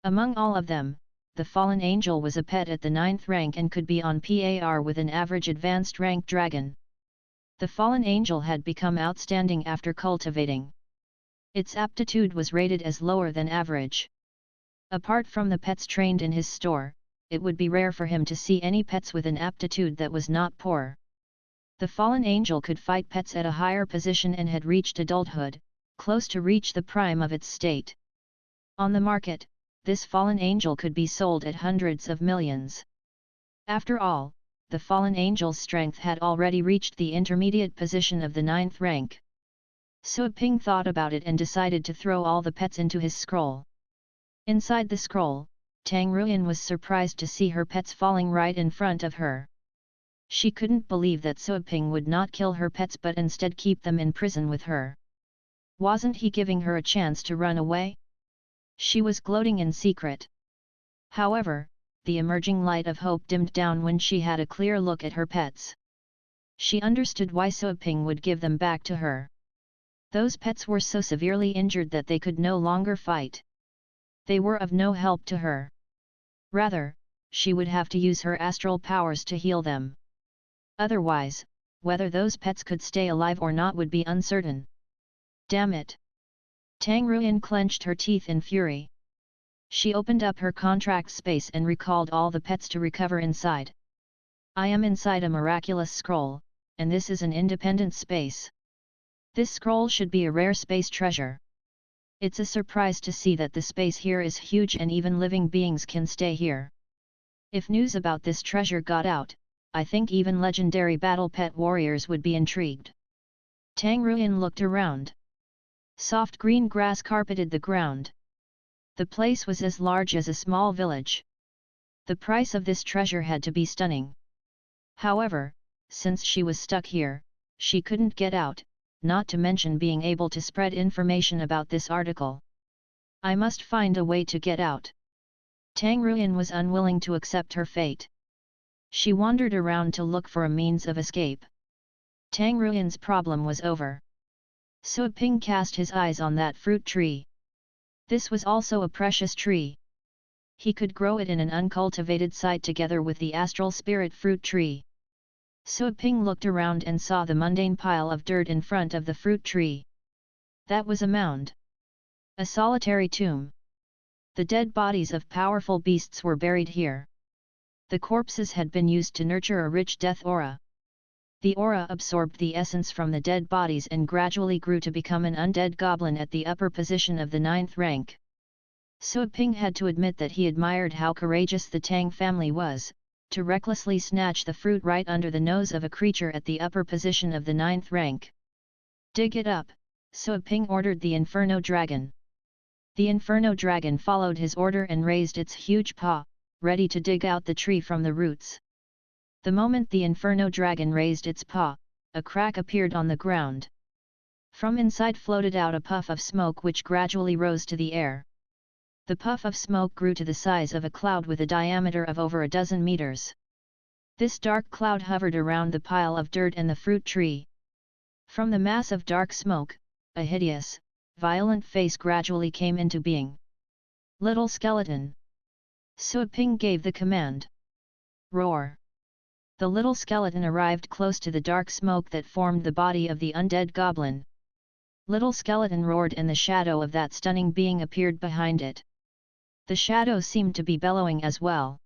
Among all of them, the fallen angel was a pet at the 9th rank and could be on par with an average advanced rank dragon. The fallen angel had become outstanding after cultivating. Its aptitude was rated as lower than average. Apart from the pets trained in his store, it would be rare for him to see any pets with an aptitude that was not poor. The fallen angel could fight pets at a higher position and had reached adulthood, close to reach the prime of its state. On the market, this fallen angel could be sold at hundreds of millions. After all, the fallen angel's strength had already reached the intermediate position of the 9th rank. So Ping thought about it and decided to throw all the pets into his scroll. Inside the scroll, Tang Ruyan was surprised to see her pets falling right in front of her. She couldn't believe that So Ping would not kill her pets but instead keep them in prison with her. Wasn't he giving her a chance to run away? She was gloating in secret. However, the emerging light of hope dimmed down when she had a clear look at her pets. She understood why So Ping would give them back to her. Those pets were so severely injured that they could no longer fight. They were of no help to her. Rather, she would have to use her astral powers to heal them. Otherwise, whether those pets could stay alive or not would be uncertain. Damn it! Tang Ruyan clenched her teeth in fury. She opened up her contract space and recalled all the pets to recover inside. I am inside a miraculous scroll, and this is an independent space. This scroll should be a rare space treasure. It's a surprise to see that the space here is huge and even living beings can stay here. If news about this treasure got out, I think even legendary battle pet warriors would be intrigued. Tang Ruyan looked around. Soft green grass carpeted the ground. The place was as large as a small village. The price of this treasure had to be stunning. However, since she was stuck here, she couldn't get out, not to mention being able to spread information about this article. I must find a way to get out. Tang Ruyan was unwilling to accept her fate. She wandered around to look for a means of escape. Tang Ruyan's problem was over. So Ping cast his eyes on that fruit tree. This was also a precious tree. He could grow it in an uncultivated site together with the astral spirit fruit tree. So Ping looked around and saw the mundane pile of dirt in front of the fruit tree. That was a mound. A solitary tomb. The dead bodies of powerful beasts were buried here. The corpses had been used to nurture a rich death aura. The aura absorbed the essence from the dead bodies and gradually grew to become an undead goblin at the upper position of the 9th rank. So Ping had to admit that he admired how courageous the Tang family was, to recklessly snatch the fruit right under the nose of a creature at the upper position of the 9th rank. Dig it up, So Ping ordered the Inferno Dragon. The Inferno Dragon followed his order and raised its huge paw, ready to dig out the tree from the roots. The moment the Inferno Dragon raised its paw, a crack appeared on the ground. From inside floated out a puff of smoke which gradually rose to the air. The puff of smoke grew to the size of a cloud with a diameter of over a dozen meters. This dark cloud hovered around the pile of dirt and the fruit tree. From the mass of dark smoke, a hideous, violent face gradually came into being. Little skeleton. So Ping gave the command. Roar. The little skeleton arrived close to the dark smoke that formed the body of the undead goblin. Little skeleton roared and the shadow of that stunning being appeared behind it. The shadow seemed to be bellowing as well.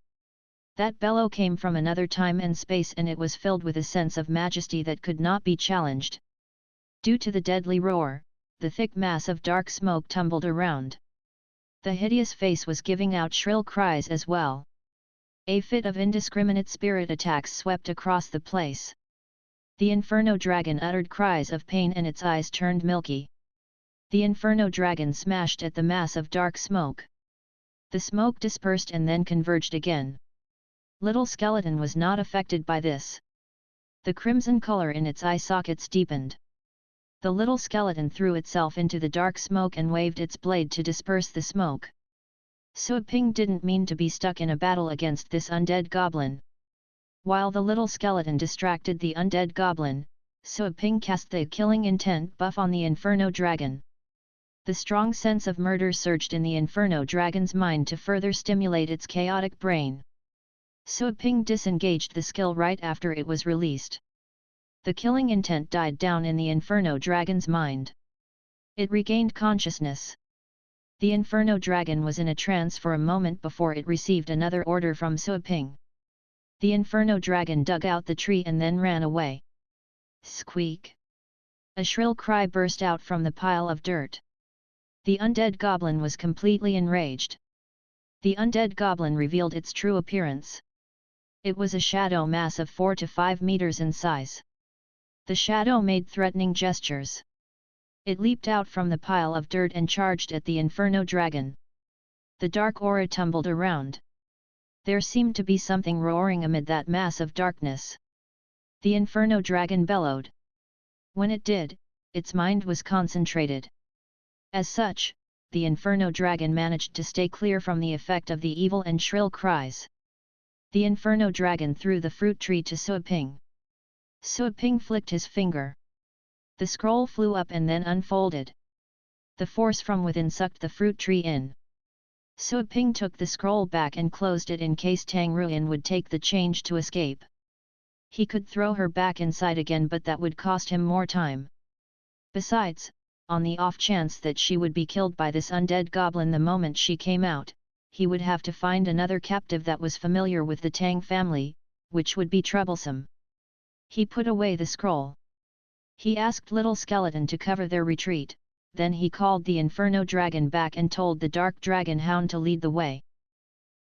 That bellow came from another time and space and it was filled with a sense of majesty that could not be challenged. Due to the deadly roar, the thick mass of dark smoke tumbled around. The hideous face was giving out shrill cries as well. A fit of indiscriminate spirit attacks swept across the place. The Inferno Dragon uttered cries of pain and its eyes turned milky. The Inferno Dragon smashed at the mass of dark smoke. The smoke dispersed and then converged again. Little skeleton was not affected by this. The crimson color in its eye sockets deepened. The little skeleton threw itself into the dark smoke and waved its blade to disperse the smoke. So Ping didn't mean to be stuck in a battle against this undead goblin. While the little skeleton distracted the undead goblin, So Ping cast the killing intent buff on the Inferno Dragon. The strong sense of murder surged in the Inferno Dragon's mind to further stimulate its chaotic brain. Suaping disengaged the skill right after it was released. The killing intent died down in the Inferno Dragon's mind. It regained consciousness. The Inferno Dragon was in a trance for a moment before it received another order from Suaping. The Inferno Dragon dug out the tree and then ran away. Squeak! A shrill cry burst out from the pile of dirt. The undead goblin was completely enraged. The undead goblin revealed its true appearance. It was a shadow mass of 4 to 5 meters in size. The shadow made threatening gestures. It leaped out from the pile of dirt and charged at the Inferno Dragon. The dark aura tumbled around. There seemed to be something roaring amid that mass of darkness. The Inferno Dragon bellowed. When it did, its mind was concentrated. As such, the Inferno Dragon managed to stay clear from the effect of the evil and shrill cries. The Inferno Dragon threw the fruit tree to Suaping. Suaping flicked his finger. The scroll flew up and then unfolded. The force from within sucked the fruit tree in. Suaping took the scroll back and closed it in case Tang Ruin would take the change to escape. He could throw her back inside again, but that would cost him more time. Besides, on the off chance that she would be killed by this undead goblin the moment she came out, he would have to find another captive that was familiar with the Tang family, which would be troublesome. He put away the scroll. He asked Little Skeleton to cover their retreat, then he called the Inferno Dragon back and told the Dark Dragon Hound to lead the way.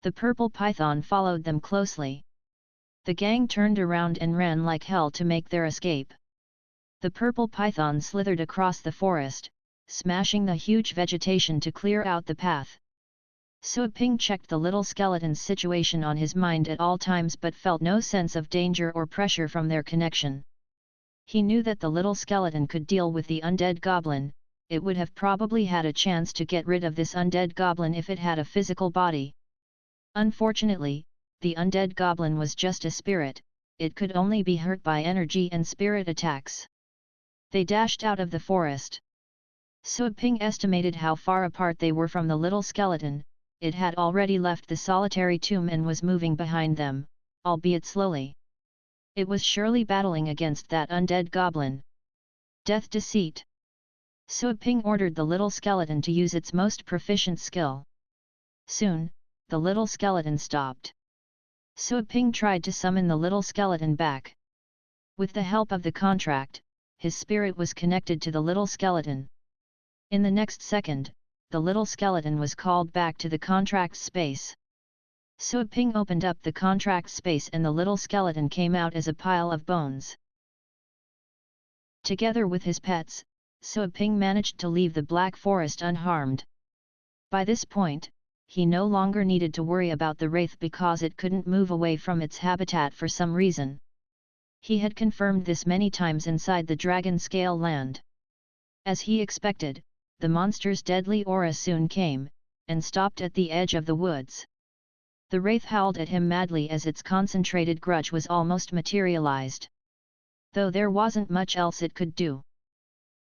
The Purple Python followed them closely. The gang turned around and ran like hell to make their escape. The Purple Python slithered across the forest, smashing the huge vegetation to clear out the path. Suaping checked the Little Skeleton's situation on his mind at all times but felt no sense of danger or pressure from their connection. He knew that the Little Skeleton could deal with the undead goblin. It would have probably had a chance to get rid of this undead goblin if it had a physical body. Unfortunately, the undead goblin was just a spirit, it could only be hurt by energy and spirit attacks. They dashed out of the forest. Suaping estimated how far apart they were from the Little Skeleton. It had already left the solitary tomb and was moving behind them, albeit slowly. It was surely battling against that undead goblin. Death Deceit. Suaping ordered the Little Skeleton to use its most proficient skill. Soon, the Little Skeleton stopped. Suaping tried to summon the Little Skeleton back. With the help of the contract, his spirit was connected to the Little Skeleton. In the next second, the Little Skeleton was called back to the contract space. Suaping opened up the contract space and the Little Skeleton came out as a pile of bones. Together with his pets, Suaping managed to leave the Black Forest unharmed. By this point, he no longer needed to worry about the wraith because it couldn't move away from its habitat for some reason. He had confirmed this many times inside the Dragon Scale Land. As he expected, the monster's deadly aura soon came, and stopped at the edge of the woods. The wraith howled at him madly as its concentrated grudge was almost materialized. Though there wasn't much else it could do.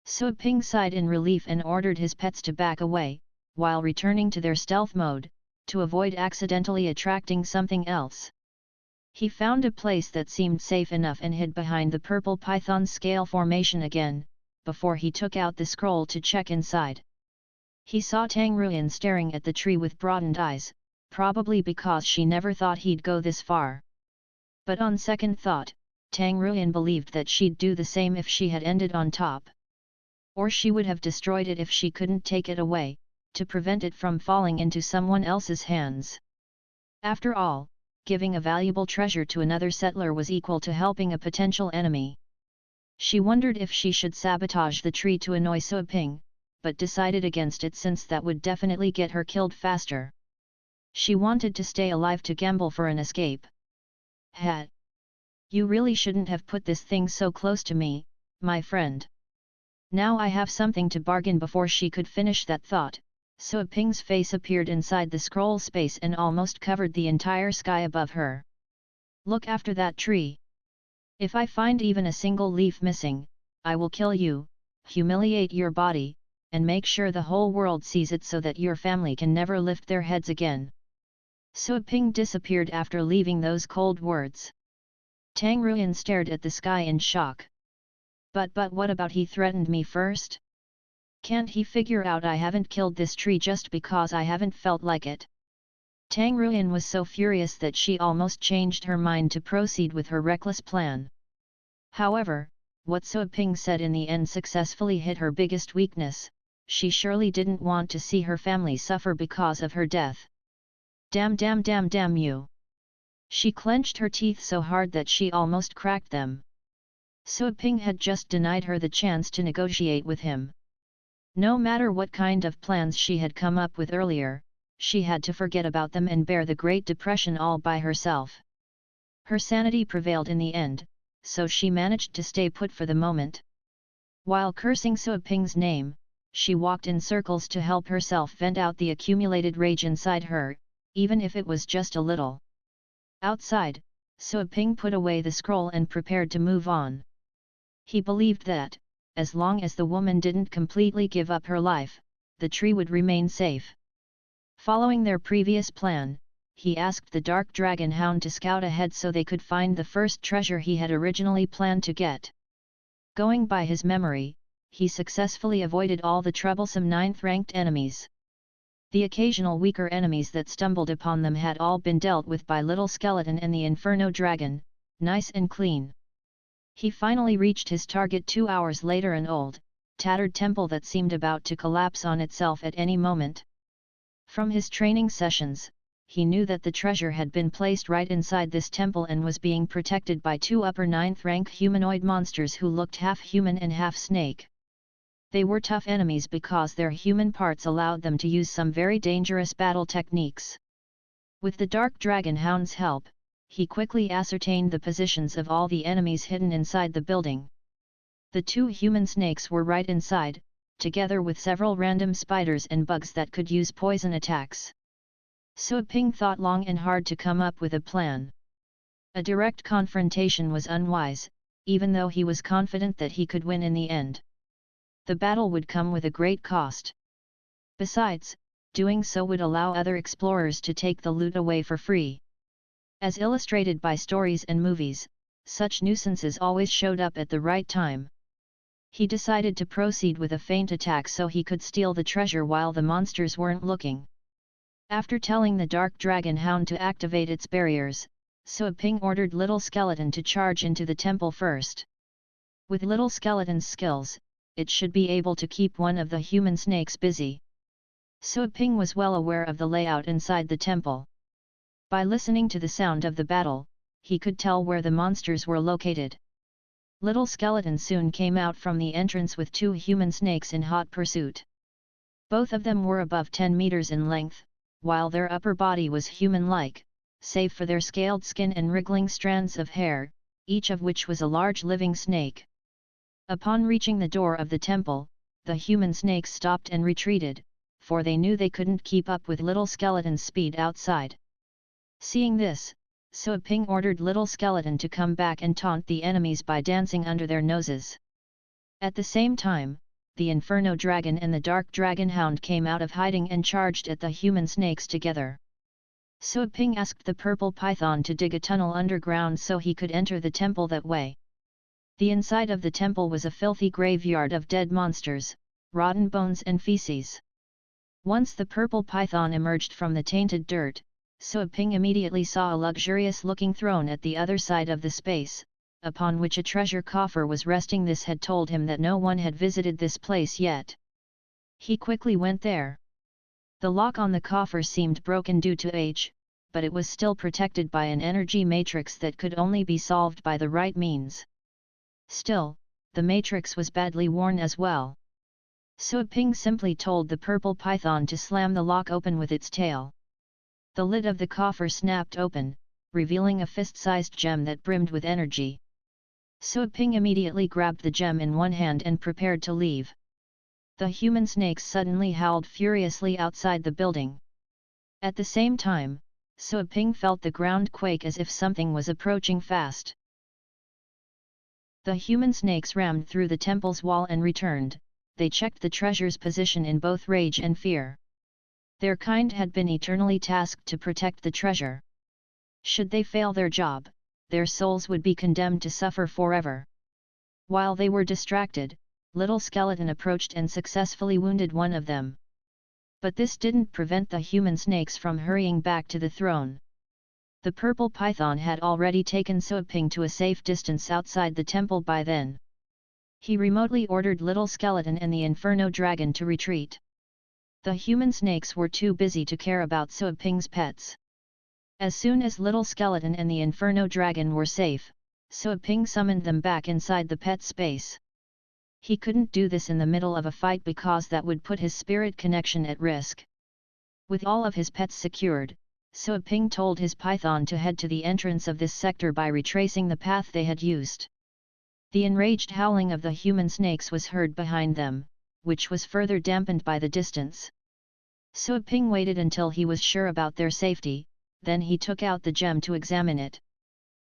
Suaping sighed in relief and ordered his pets to back away, while returning to their stealth mode, to avoid accidentally attracting something else. He found a place that seemed safe enough and hid behind the Purple Python's scale formation again, before he took out the scroll to check inside. He saw Tang Ruin staring at the tree with broadened eyes, probably because she never thought he'd go this far. But on second thought, Tang Ruin believed that she'd do the same if she had ended on top. Or she would have destroyed it if she couldn't take it away, to prevent it from falling into someone else's hands. After all, giving a valuable treasure to another settler was equal to helping a potential enemy. She wondered if she should sabotage the tree to annoy Suaping, but decided against it since that would definitely get her killed faster. She wanted to stay alive to gamble for an escape. "Hat! You really shouldn't have put this thing so close to me, my friend. Now I have something to bargain." Before she could finish that thought, Suaping's face appeared inside the scroll space and almost covered the entire sky above her. "Look after that tree. If I find even a single leaf missing, I will kill you, humiliate your body, and make sure the whole world sees it so that your family can never lift their heads again." Sui Ping disappeared after leaving those cold words. Tang Ruyan stared at the sky in shock. But what about he threatened me first? Can't he figure out I haven't killed this tree just because I haven't felt like it? Tang Ruyan was so furious that she almost changed her mind to proceed with her reckless plan. However, what Sui Ping said in the end successfully hit her biggest weakness. She surely didn't want to see her family suffer because of her death. Damn you! She clenched her teeth so hard that she almost cracked them. Sui Ping had just denied her the chance to negotiate with him. No matter what kind of plans she had come up with earlier, she had to forget about them and bear the Great Depression all by herself. Her sanity prevailed in the end, so she managed to stay put for the moment. While cursing Sui Ping's name, she walked in circles to help herself vent out the accumulated rage inside her, even if it was just a little. Outside, Sui Ping put away the scroll and prepared to move on. He believed that, as long as the woman didn't completely give up her life, the tree would remain safe. Following their previous plan, he asked the Dark Dragon Hound to scout ahead so they could find the first treasure he had originally planned to get. Going by his memory, he successfully avoided all the troublesome 9th-ranked enemies. The occasional weaker enemies that stumbled upon them had all been dealt with by Little Skeleton and the Inferno Dragon, nice and clean. He finally reached his target 2 hours later, an old, tattered temple that seemed about to collapse on itself at any moment. From his training sessions, he knew that the treasure had been placed right inside this temple and was being protected by 2 upper 9th-rank humanoid monsters who looked half human and half snake. They were tough enemies because their human parts allowed them to use some very dangerous battle techniques. With the Dark Dragon Hound's help, he quickly ascertained the positions of all the enemies hidden inside the building. The 2 human snakes were right inside, together with several random spiders and bugs that could use poison attacks. Sui Ping thought long and hard to come up with a plan. A direct confrontation was unwise, even though he was confident that he could win in the end. The battle would come with a great cost. Besides, doing so would allow other explorers to take the loot away for free. As illustrated by stories and movies, such nuisances always showed up at the right time. He decided to proceed with a feint attack so he could steal the treasure while the monsters weren't looking. After telling the Dark Dragon Hound to activate its barriers, Sui Ping ordered Little Skeleton to charge into the temple first. With Little Skeleton's skills, it should be able to keep one of the human snakes busy. Sui Ping was well aware of the layout inside the temple. By listening to the sound of the battle, he could tell where the monsters were located. Little Skeleton soon came out from the entrance with 2 human snakes in hot pursuit. Both of them were above 10 meters in length, while their upper body was human-like, save for their scaled skin and wriggling strands of hair, each of which was a large living snake. Upon reaching the door of the temple, the human snakes stopped and retreated, for they knew they couldn't keep up with Little Skeleton's speed outside. Seeing this, Sui Ping ordered Little Skeleton to come back and taunt the enemies by dancing under their noses. At the same time, the Inferno Dragon and the Dark Dragon Hound came out of hiding and charged at the human snakes together. Sui Ping asked the Purple Python to dig a tunnel underground so he could enter the temple that way. The inside of the temple was a filthy graveyard of dead monsters, rotten bones and feces. Once the Purple Python emerged from the tainted dirt, Sui Ping immediately saw a luxurious-looking throne at the other side of the space, upon which a treasure coffer was resting. This had told him that no one had visited this place yet. He quickly went there. The lock on the coffer seemed broken due to age, but it was still protected by an energy matrix that could only be solved by the right means. Still, the matrix was badly worn as well. Sui Ping simply told the Purple Python to slam the lock open with its tail. The lid of the coffer snapped open, revealing a fist-sized gem that brimmed with energy. Sui Ping immediately grabbed the gem in one hand and prepared to leave. The human snakes suddenly howled furiously outside the building. At the same time, Sui Ping felt the ground quake as if something was approaching fast. The human snakes rammed through the temple's wall and returned, they checked the treasure's position in both rage and fear. Their kind had been eternally tasked to protect the treasure. Should they fail their job, their souls would be condemned to suffer forever. While they were distracted, Little Skeleton approached and successfully wounded one of them. But this didn't prevent the human snakes from hurrying back to the throne. The purple python had already taken Suaping to a safe distance outside the temple by then. He remotely ordered Little Skeleton and the Inferno Dragon to retreat. The human snakes were too busy to care about Suaping's pets. As soon as Little Skeleton and the Inferno Dragon were safe, Suaping summoned them back inside the pet space. He couldn't do this in the middle of a fight because that would put his spirit connection at risk. With all of his pets secured, Suaping told his python to head to the entrance of this sector by retracing the path they had used. The enraged howling of the human snakes was heard behind them, which was further dampened by the distance. Suaping waited until he was sure about their safety, then he took out the gem to examine it.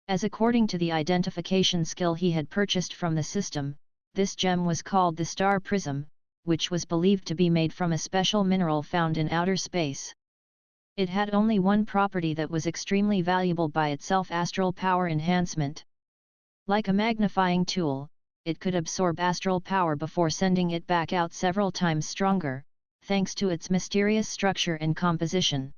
As according to the identification skill he had purchased from the system, this gem was called the Star Prism, which was believed to be made from a special mineral found in outer space. It had only one property that was extremely valuable by itself: astral power enhancement. Like a magnifying tool, it could absorb astral power before sending it back out several times stronger, thanks to its mysterious structure and composition.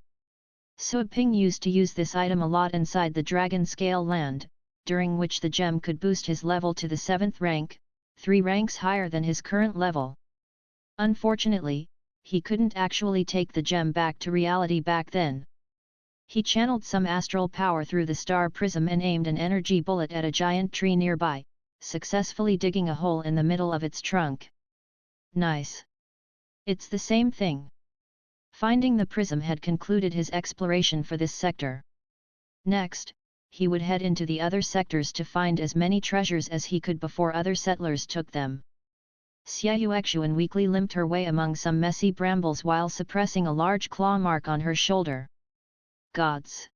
Suaping used to use this item a lot inside the Dragon Scale Land, during which the gem could boost his level to the 7th rank, 3 ranks higher than his current level. Unfortunately, he couldn't actually take the gem back to reality back then. He channeled some astral power through the Star Prism and aimed an energy bullet at a giant tree nearby, successfully digging a hole in the middle of its trunk. Nice. It's the same thing. Finding the prism had concluded his exploration for this sector. Next, he would head into the other sectors to find as many treasures as he could before other settlers took them. Xiaoyuexuan weakly limped her way among some messy brambles while suppressing a large claw mark on her shoulder. Gods!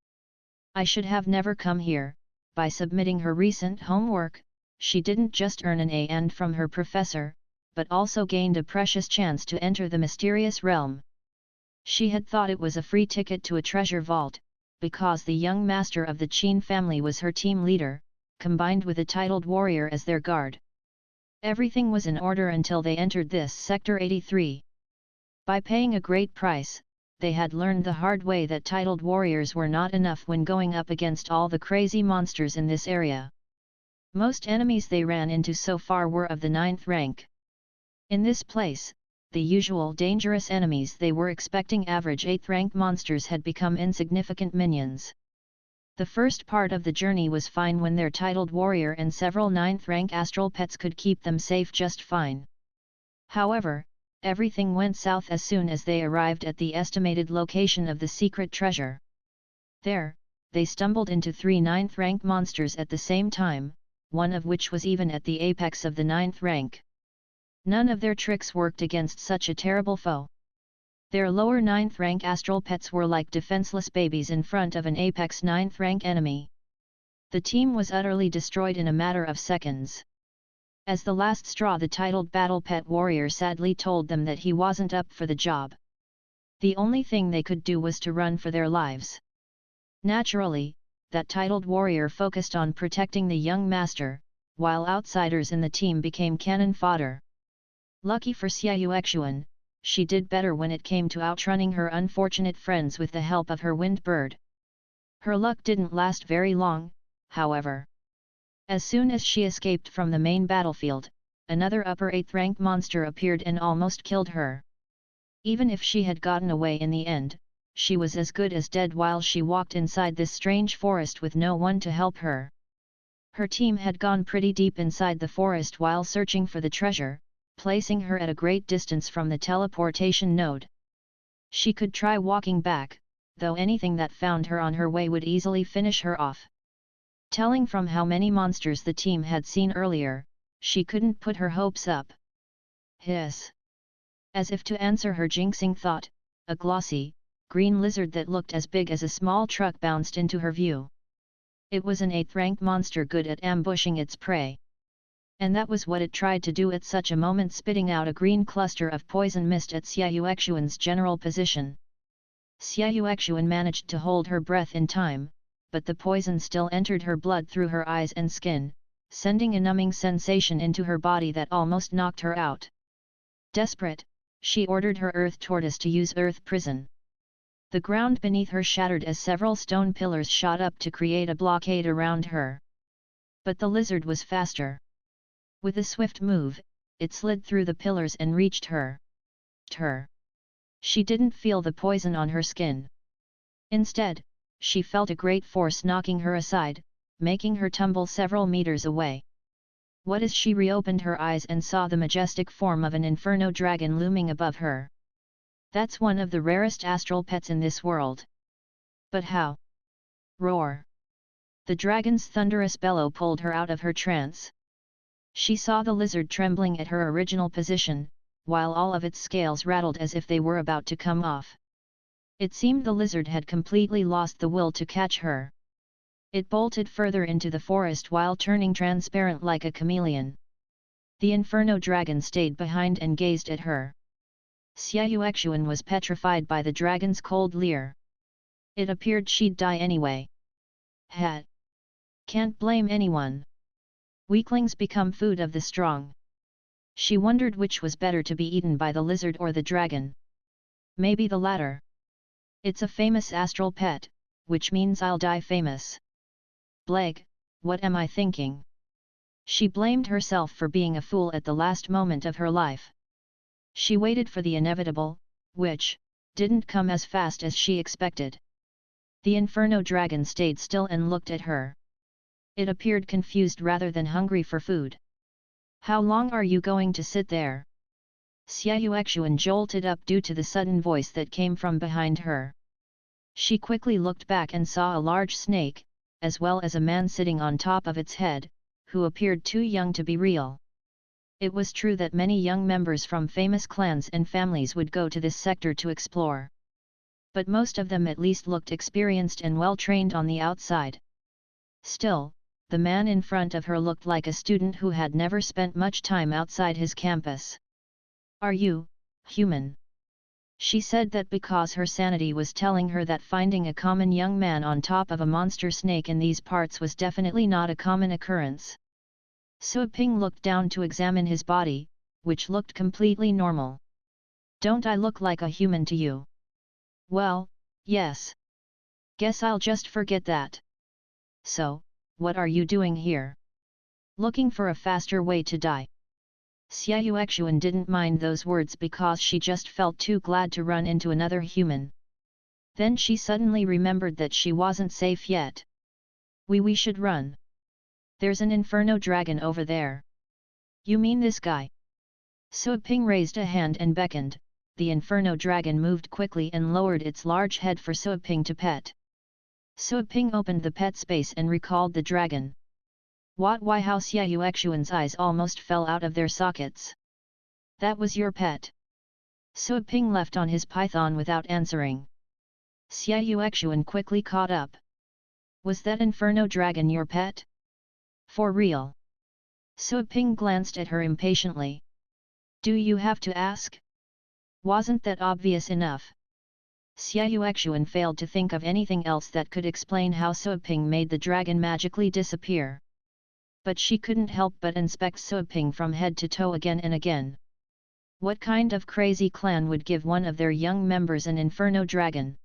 I should have never come here. By submitting her recent homework, she didn't just earn an A and from her professor, but also gained a precious chance to enter the mysterious realm. She had thought it was a free ticket to a treasure vault, because the young master of the Qin family was her team leader, combined with a titled warrior as their guard. Everything was in order until they entered this Sector 83. By paying a great price, they had learned the hard way that titled warriors were not enough when going up against all the crazy monsters in this area. Most enemies they ran into so far were of the 9th rank. In this place, the usual dangerous enemies they were expecting, average 8th rank monsters, had become insignificant minions. The first part of the journey was fine when their titled warrior and several 9th rank astral pets could keep them safe just fine. However, everything went south as soon as they arrived at the estimated location of the secret treasure. There, they stumbled into 3 9th rank monsters at the same time, one of which was even at the apex of the 9th rank. None of their tricks worked against such a terrible foe. Their lower 9th rank astral pets were like defenseless babies in front of an apex 9th rank enemy. The team was utterly destroyed in a matter of seconds. As the last straw, the titled battle pet warrior sadly told them that he wasn't up for the job. The only thing they could do was to run for their lives. Naturally, that titled warrior focused on protecting the young master, while outsiders in the team became cannon fodder. Lucky for Xiaoyuexuan, she did better when it came to outrunning her unfortunate friends with the help of her wind bird. Her luck didn't last very long, however. As soon as she escaped from the main battlefield, another upper 8th rank monster appeared and almost killed her. Even if she had gotten away in the end, she was as good as dead while she walked inside this strange forest with no one to help her. Her team had gone pretty deep inside the forest while searching for the treasure, placing her at a great distance from the teleportation node. She could try walking back, though anything that found her on her way would easily finish her off. Telling from how many monsters the team had seen earlier, she couldn't put her hopes up. Hiss! As if to answer her jinxing thought, a glossy, green lizard that looked as big as a small truck bounced into her view. It was an 8th rank monster good at ambushing its prey. And that was what it tried to do at such a moment, spitting out a green cluster of poison mist at Xia Yuexuan's general position. Xia Yuexuan managed to hold her breath in time, but the poison still entered her blood through her eyes and skin, sending a numbing sensation into her body that almost knocked her out. Desperate, she ordered her earth tortoise to use earth prison. The ground beneath her shattered as several stone pillars shot up to create a blockade around her. But the lizard was faster. With a swift move, it slid through the pillars and reached her. She didn't feel the poison on her skin. Instead, she felt a great force knocking her aside, making her tumble several meters away. What as she reopened her eyes and saw the majestic form of an inferno dragon looming above her. That's one of the rarest astral pets in this world. But how? Roar! The dragon's thunderous bellow pulled her out of her trance. She saw the lizard trembling at her original position, while all of its scales rattled as if they were about to come off. It seemed the lizard had completely lost the will to catch her. It bolted further into the forest while turning transparent like a chameleon. The inferno dragon stayed behind and gazed at her. Xia Yuexuan was petrified by the dragon's cold leer. It appeared she'd die anyway. Can't blame anyone. Weaklings become food of the strong. She wondered which was better to be eaten by the lizard or the dragon. Maybe the latter. It's a famous astral pet, which means I'll die famous. Bleg, what am I thinking? She blamed herself for being a fool at the last moment of her life. She waited for the inevitable, which didn't come as fast as she expected. The inferno dragon stayed still and looked at her. It appeared confused rather than hungry for food. How long are you going to sit there? Xia Yuexuan jolted up due to the sudden voice that came from behind her. She quickly looked back and saw a large snake, as well as a man sitting on top of its head, who appeared too young to be real. It was true that many young members from famous clans and families would go to this sector to explore. But most of them at least looked experienced and well-trained on the outside. Still, the man in front of her looked like a student who had never spent much time outside his campus. Are you human? She said that because her sanity was telling her that finding a common young man on top of a monster snake in these parts was definitely not a common occurrence. Sui Ping looked down to examine his body, which looked completely normal. Don't I look like a human to you? Well, yes. Guess I'll just forget that. So, what are you doing here? Looking for a faster way to die. Xia Yuexuan didn't mind those words because she just felt too glad to run into another human. Then she suddenly remembered that she wasn't safe yet. We should run. There's an inferno dragon over there. You mean this guy? Sui Ping raised a hand and beckoned. The inferno dragon moved quickly and lowered its large head for Sui Ping to pet. Sui Ping opened the pet space and recalled the dragon. Why how Xia Yuexuan's eyes almost fell out of their sockets. That was your pet. Sui Ping left on his python without answering. Xia Yuexuan quickly caught up. Was that inferno dragon your pet? For real? Sui Ping glanced at her impatiently. Do you have to ask? Wasn't that obvious enough? Xia Yuexuan failed to think of anything else that could explain how Sui Ping made the dragon magically disappear. But she couldn't help but inspect Sui Ping from head to toe again and again. What kind of crazy clan would give one of their young members an inferno dragon?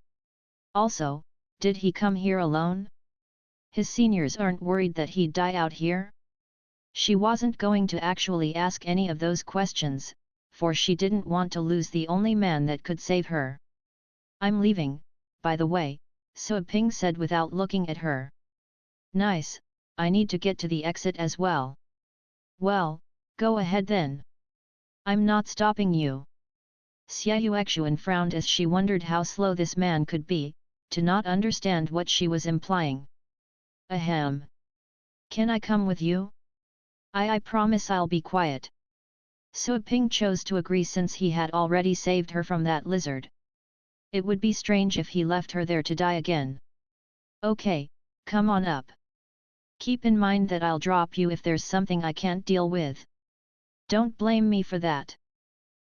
Also, did he come here alone? His seniors aren't worried that he'd die out here? She wasn't going to actually ask any of those questions, for she didn't want to lose the only man that could save her. I'm leaving, by the way, Sui Ping said without looking at her. Nice, I need to get to the exit as well. Well, go ahead then. I'm not stopping you. Xia Yuexuan frowned as she wondered how slow this man could be, to not understand what she was implying. Ahem. Can I come with you? I promise I'll be quiet. Sui Ping chose to agree since he had already saved her from that lizard. It would be strange if he left her there to die again. Okay, come on up. Keep in mind that I'll drop you if there's something I can't deal with. Don't blame me for that.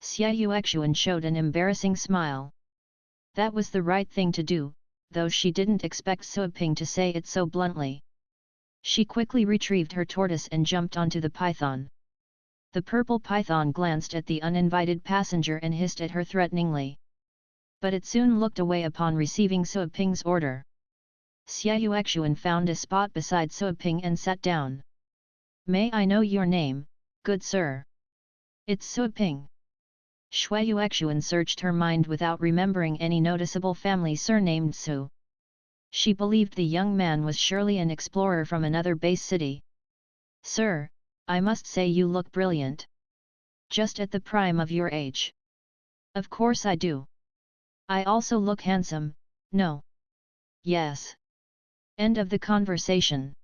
Xia Yuexuan showed an embarrassing smile. That was the right thing to do, though she didn't expect Suoping to say it so bluntly. She quickly retrieved her tortoise and jumped onto the python. The purple python glanced at the uninvited passenger and hissed at her threateningly. But it soon looked away upon receiving Suoping's order. Xia Yuexuan found a spot beside Suoping and sat down. May I know your name, good sir? It's Suoping. Xia Yuexuan searched her mind without remembering any noticeable family surnamed Su. She believed the young man was surely an explorer from another base city. Sir, I must say you look brilliant. Just at the prime of your age. Of course I do. I also look handsome, no? Yes. End of the conversation.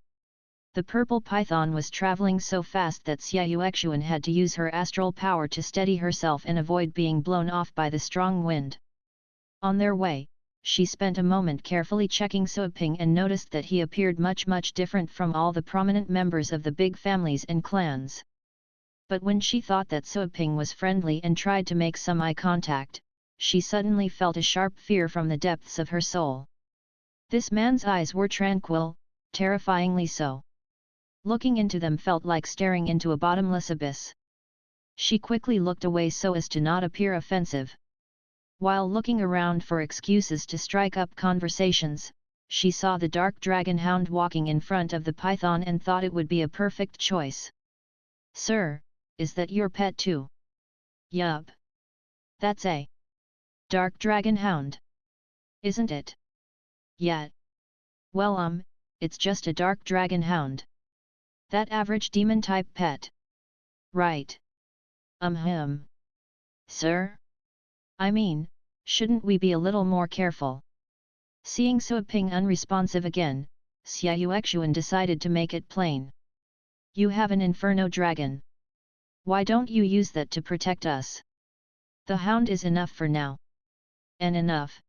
The purple python was traveling so fast that Xia Yuexuan had to use her astral power to steady herself and avoid being blown off by the strong wind. On their way, she spent a moment carefully checking Suoping and noticed that he appeared much different from all the prominent members of the big families and clans. But when she thought that Suoping was friendly and tried to make some eye contact, she suddenly felt a sharp fear from the depths of her soul. This man's eyes were tranquil, terrifyingly so. Looking into them felt like staring into a bottomless abyss. She quickly looked away so as to not appear offensive. While looking around for excuses to strike up conversations, she saw the dark dragon hound walking in front of the python and thought it would be a perfect choice. Sir, is that your pet too? Yup. That's a dark dragon hound. Isn't it? Yeah. Well it's just a dark dragon hound. That average demon-type pet. Right. Sir? I mean, shouldn't we be a little more careful? Seeing Suoping unresponsive again, Xia Yuexuan decided to make it plain. You have an inferno dragon. Why don't you use that to protect us? The hound is enough for now. And enough.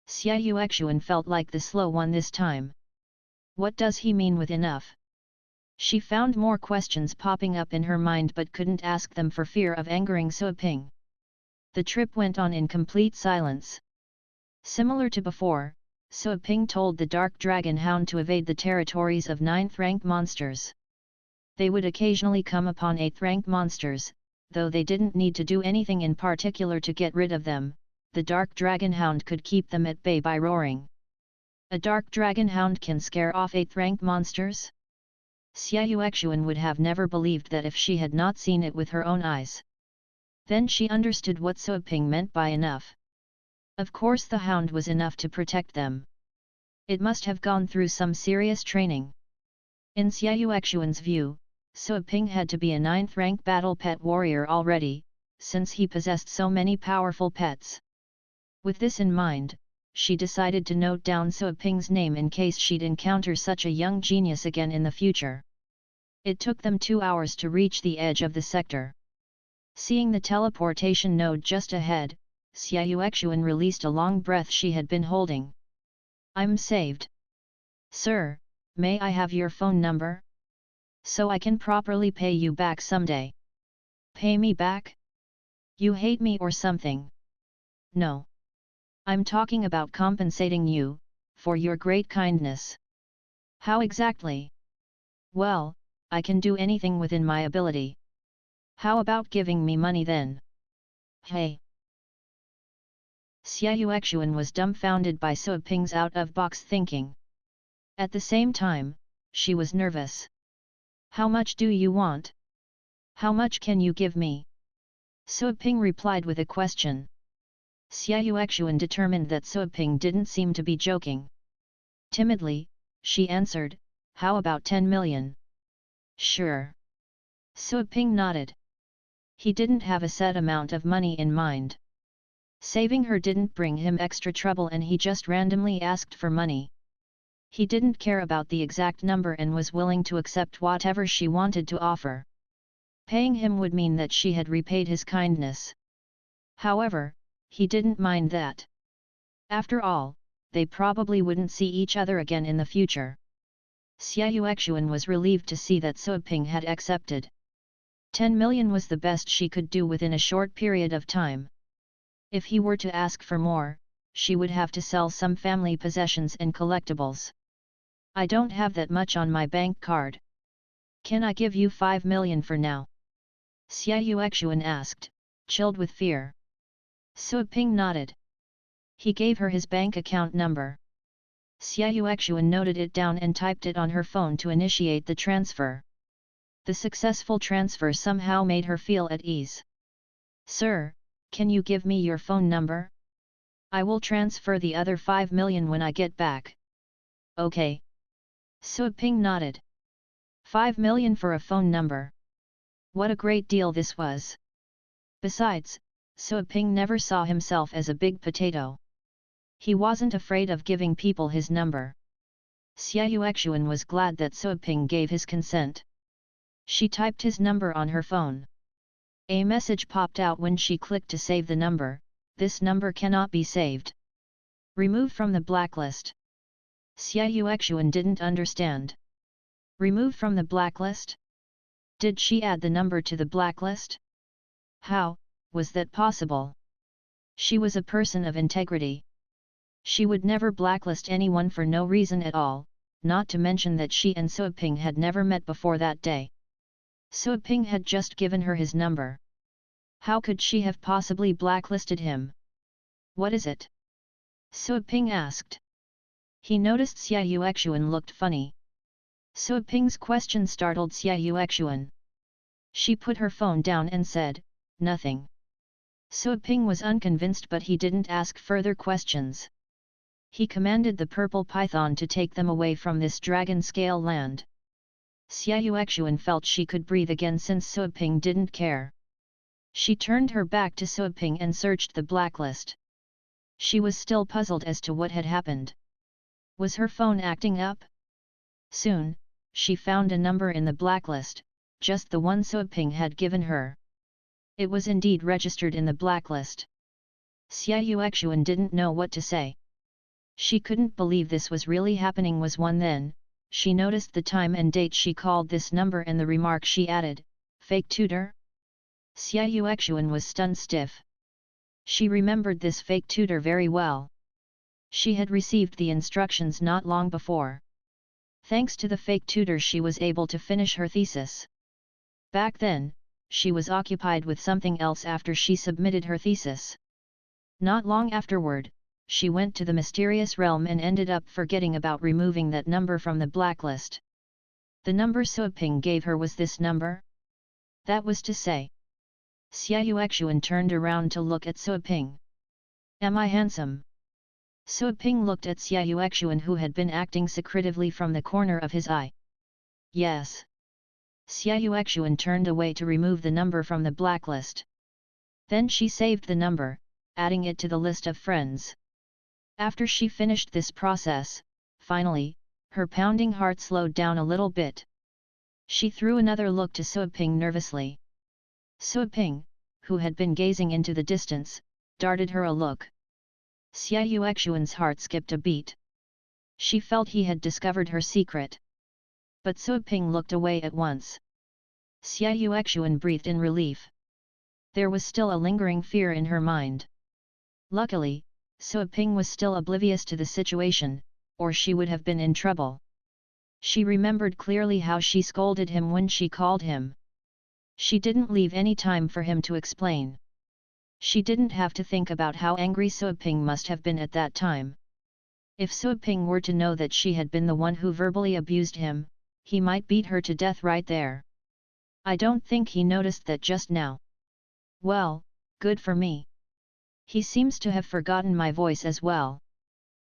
Xia Yuexuan felt like the slow one this time. What does he mean with enough? She found more questions popping up in her mind but couldn't ask them for fear of angering Suoping. The trip went on in complete silence. Similar to before, Suoping told the Dark Dragon Hound to evade the territories of 9th rank monsters. They would occasionally come upon 8th rank monsters, though they didn't need to do anything in particular to get rid of them. The Dark Dragon Hound could keep them at bay by roaring. A Dark Dragon Hound can scare off 8th rank monsters? Xia Yuexuan would have never believed that if she had not seen it with her own eyes. Then she understood what Suoping meant by enough. Of course the hound was enough to protect them. It must have gone through some serious training. In Xia Yuexuan's view, Suoping had to be a 9th rank battle pet warrior already, since he possessed so many powerful pets. With this in mind, she decided to note down Suoping's name in case she'd encounter such a young genius again in the future. It took them 2 hours to reach the edge of the sector. Seeing the teleportation node just ahead, Xia Yuexuan released a long breath she had been holding. I'm saved. Sir, may I have your phone number? So I can properly pay you back someday. Pay me back? You hate me or something? No. I'm talking about compensating you, for your great kindness. How exactly? Well, I can do anything within my ability. How about giving me money then? Hey! Xia Yuexuan was dumbfounded by Suoping's out-of-box thinking. At the same time, she was nervous. How much do you want? How much can you give me? Suoping replied with a question. Xia Yuexuan determined that Suoping didn't seem to be joking. Timidly, she answered, how about 10 million? Sure. Suoping nodded. He didn't have a set amount of money in mind. Saving her didn't bring him extra trouble and he just randomly asked for money. He didn't care about the exact number and was willing to accept whatever she wanted to offer. Paying him would mean that she had repaid his kindness. However, he didn't mind that. After all, they probably wouldn't see each other again in the future. Xiaoyuexuan was relieved to see that Suoping had accepted. 10 million was the best she could do within a short period of time. If he were to ask for more, she would have to sell some family possessions and collectibles. I don't have that much on my bank card. Can I give you 5 million for now? Xiaoyuexuan asked, chilled with fear. Suoping nodded. He gave her his bank account number. Xiaoyuexuan noted it down and typed it on her phone to initiate the transfer. The successful transfer somehow made her feel at ease. Sir, can you give me your phone number? I will transfer the other 5 million when I get back. Okay. Suoping nodded. 5 million for a phone number. What a great deal this was. Besides, Suoping never saw himself as a big potato. He wasn't afraid of giving people his number. Xiaoyuexuan was glad that Suoping gave his consent. She typed his number on her phone. A message popped out when she clicked to save the number. This number cannot be saved. Removed from the blacklist. Xiaoyuexuan didn't understand. Removed from the blacklist? Did she add the number to the blacklist? How was that possible? She was a person of integrity. She would never blacklist anyone for no reason at all, not to mention that she and Suoping had never met before that day. Suoping had just given her his number. How could she have possibly blacklisted him? What is it? Suoping asked. He noticed Xiaoyuexuan looked funny. Suoping's question startled Xiaoyuexuan. She put her phone down and said, nothing. Suoping was unconvinced, but he didn't ask further questions. He commanded the purple python to take them away from this dragon-scale land. Xiaoyuexuan felt she could breathe again since Suoping didn't care. She turned her back to Suoping and searched the blacklist. She was still puzzled as to what had happened. Was her phone acting up? Soon, she found a number in the blacklist, just the one Suoping had given her. It was indeed registered in the blacklist. Xiaoyuexuan didn't know what to say. She couldn't believe this was really happening. Was one then, she noticed the time and date she called this number and the remark she added, fake tutor? Xiaoyuexuan was stunned stiff. She remembered this fake tutor very well. She had received the instructions not long before. Thanks to the fake tutor she was able to finish her thesis. Back then, she was occupied with something else after she submitted her thesis. Not long afterward, she went to the mysterious realm and ended up forgetting about removing that number from the blacklist. The number Suoping gave her was this number? That was to say. Xiaoyuexuan turned around to look at Suoping. Am I handsome? Suoping looked at Xiaoyuexuan, who had been acting secretively from the corner of his eye. Yes. Xiaoyuexuan turned away to remove the number from the blacklist. Then she saved the number, adding it to the list of friends. After she finished this process, finally, her pounding heart slowed down a little bit. She threw another look to Suoping nervously. Suoping, who had been gazing into the distance, darted her a look. Xiaoyuexuan's heart skipped a beat. She felt he had discovered her secret. But Suoping looked away at once. Xiaoyuexuan breathed in relief. There was still a lingering fear in her mind. Luckily, Suoping was still oblivious to the situation, or she would have been in trouble. She remembered clearly how she scolded him when she called him. She didn't leave any time for him to explain. She didn't have to think about how angry Suoping must have been at that time. If Suoping were to know that she had been the one who verbally abused him, he might beat her to death right there. I don't think he noticed that just now. Well, good for me. He seems to have forgotten my voice as well.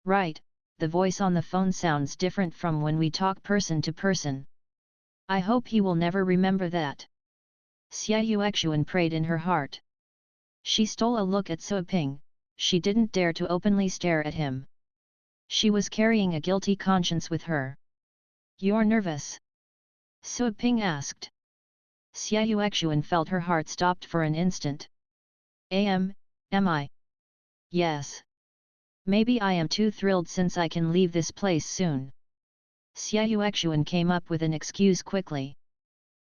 Right, the voice on the phone sounds different from when we talk person to person. I hope he will never remember that. Xiaoyuexuan prayed in her heart. She stole a look at Suoping. She didn't dare to openly stare at him. She was carrying a guilty conscience with her. You're nervous? Suoping asked. Xiaoyuexuan felt her heart stopped for an instant. Am I? Yes. Maybe I am too thrilled since I can leave this place soon. Xiaoyuexuan came up with an excuse quickly.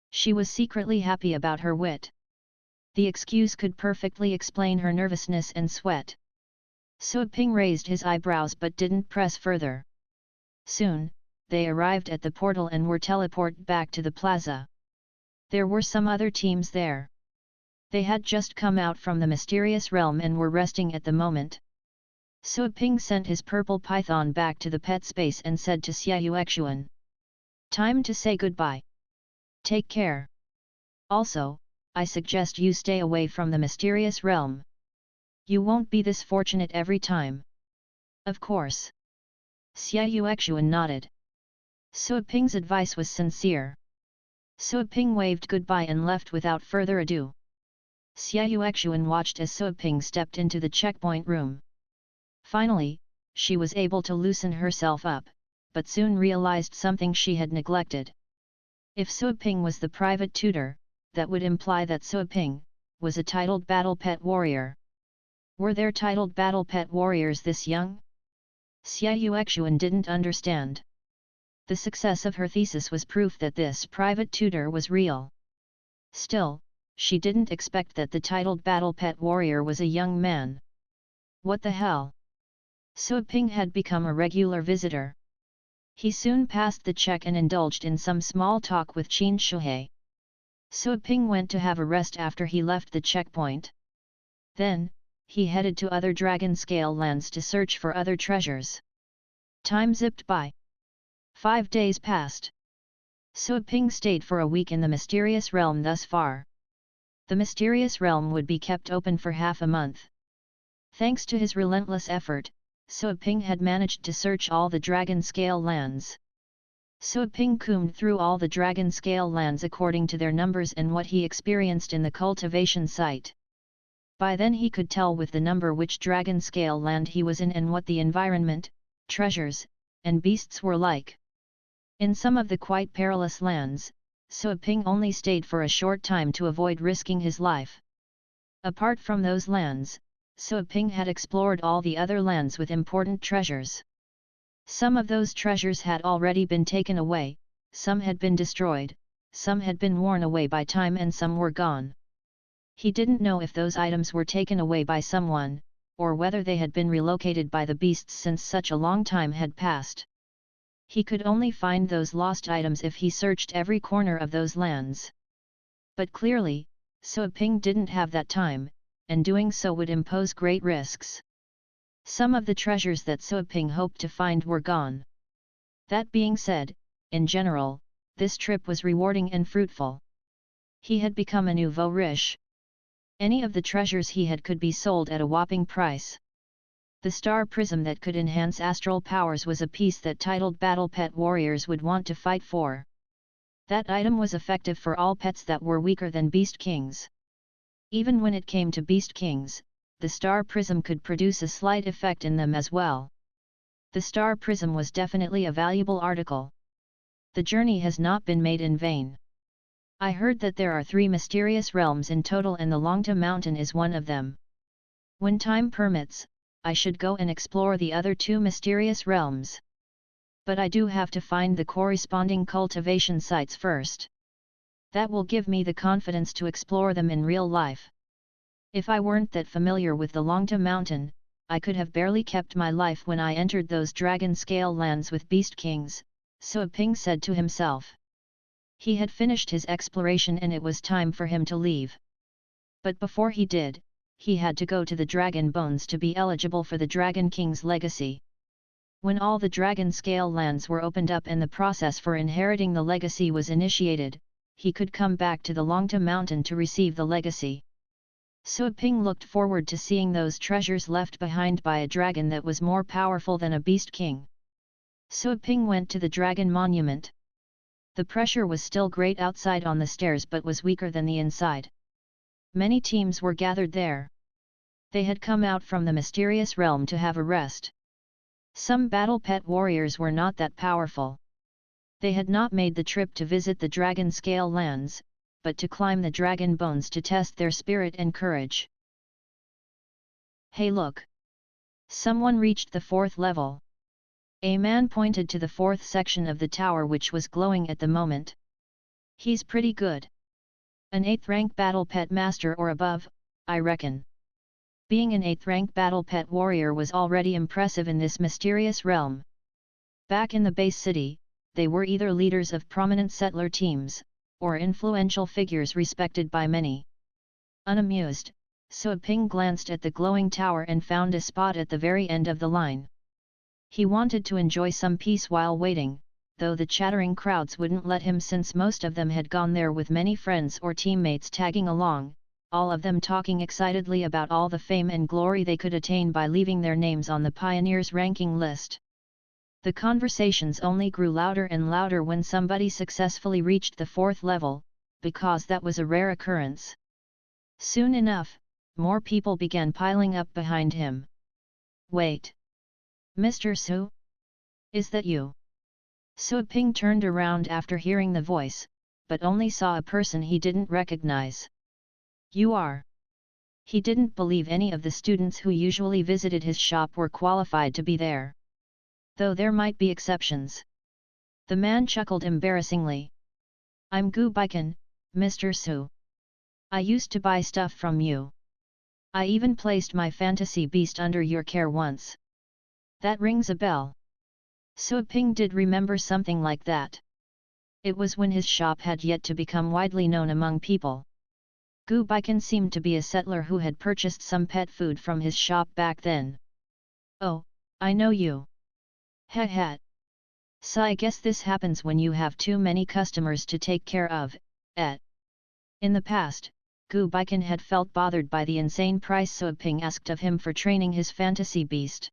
She was secretly happy about her wit. The excuse could perfectly explain her nervousness and sweat. Suo Ping raised his eyebrows but didn't press further. Soon, they arrived at the portal and were teleported back to the plaza. There were some other teams there. They had just come out from the mysterious realm and were resting at the moment. Suo Ping sent his purple python back to the pet space and said to Xiaoyuexuan, "Time to say goodbye. Take care. Also, I suggest you stay away from the mysterious realm. You won't be this fortunate every time." "Of course." Xiaoyuexuan nodded. Suo Ping's advice was sincere. Suo Ping waved goodbye and left without further ado. Xiaoyuexuan watched as Suo Ping stepped into the checkpoint room. Finally, she was able to loosen herself up, but soon realized something she had neglected. If Suo Ping was the private tutor, that would imply that Suo Ping was a titled battle pet warrior. Were there titled battle pet warriors this young? Xiaoyuexuan didn't understand. The success of her thesis was proof that this private tutor was real. Still, she didn't expect that the titled battle pet warrior was a young man. What the hell? Suo Ping had become a regular visitor. He soon passed the check and indulged in some small talk with Qin Shuhei. Suo Ping went to have a rest after he left the checkpoint. Then, he headed to other dragon scale lands to search for other treasures. Time zipped by. 5 days passed. Suo Ping stayed for a week in the mysterious realm thus far. The mysterious realm would be kept open for half a month. Thanks to his relentless effort, Suo Ping had managed to search all the dragon scale lands. Suo Ping combed through all the dragon scale lands according to their numbers and what he experienced in the cultivation site. By then he could tell with the number which dragon scale land he was in and what the environment, treasures, and beasts were like. In some of the quite perilous lands, Suo Ping only stayed for a short time to avoid risking his life. Apart from those lands, Suo Ping had explored all the other lands with important treasures. Some of those treasures had already been taken away, some had been destroyed, some had been worn away by time and some were gone. He didn't know if those items were taken away by someone, or whether they had been relocated by the beasts since such a long time had passed. He could only find those lost items if he searched every corner of those lands. But clearly, Suo Ping didn't have that time, and doing so would impose great risks. Some of the treasures that Suo Ping hoped to find were gone. That being said, in general, this trip was rewarding and fruitful. He had become a nouveau riche. Any of the treasures he had could be sold at a whopping price. The star prism that could enhance astral powers was a piece that titled battle pet warriors would want to fight for. That item was effective for all pets that were weaker than beast kings. Even when it came to beast kings, the star prism could produce a slight effect in them as well. The star prism was definitely a valuable article. The journey has not been made in vain. I heard that there are 3 mysterious realms in total and the Longta mountain is one of them. When time permits, I should go and explore the other 2 mysterious realms. But I do have to find the corresponding cultivation sites first. That will give me the confidence to explore them in real life. If I weren't that familiar with the Longta mountain, I could have barely kept my life when I entered those dragon scale lands with beast kings, Suo Ping said to himself. He had finished his exploration and it was time for him to leave. But before he did, he had to go to the Dragon Bones to be eligible for the Dragon King's legacy. When all the dragon scale lands were opened up and the process for inheriting the legacy was initiated, he could come back to the Longta mountain to receive the legacy. Suo Ping looked forward to seeing those treasures left behind by a dragon that was more powerful than a beast king. Suo Ping went to the dragon monument. The pressure was still great outside on the stairs but was weaker than the inside. Many teams were gathered there. They had come out from the mysterious realm to have a rest. Some battle pet warriors were not that powerful. They had not made the trip to visit the dragon scale lands, but to climb the dragon bones to test their spirit and courage. Hey look! Someone reached the 4th level. A man pointed to the fourth section of the tower which was glowing at the moment. He's pretty good. An 8th rank battle pet master or above, I reckon. Being an 8th rank battle pet warrior was already impressive in this mysterious realm. Back in the base city, they were either leaders of prominent settler teams, or influential figures respected by many. Unamused, Suaping glanced at the glowing tower and found a spot at the very end of the line. He wanted to enjoy some peace while waiting, though the chattering crowds wouldn't let him since most of them had gone there with many friends or teammates tagging along, all of them talking excitedly about all the fame and glory they could attain by leaving their names on the pioneers' ranking list. The conversations only grew louder and louder when somebody successfully reached the 4th level, because that was a rare occurrence. Soon enough, more people began piling up behind him. Wait! Mr. Su? Is that you? Suaping turned around after hearing the voice, but only saw a person he didn't recognize. You are? He didn't believe any of the students who usually visited his shop were qualified to be there. Though there might be exceptions. The man chuckled embarrassingly. I'm Gu Baikan, Mr. Su. I used to buy stuff from you. I even placed my fantasy beast under your care once. That rings a bell. Suaping did remember something like that. It was when his shop had yet to become widely known among people. Gu Baikan seemed to be a settler who had purchased some pet food from his shop back then. Oh, I know you. Heh heh. So I guess this happens when you have too many customers to take care of, eh? In the past, Gu Baikan had felt bothered by the insane price Suaping asked of him for training his fantasy beast.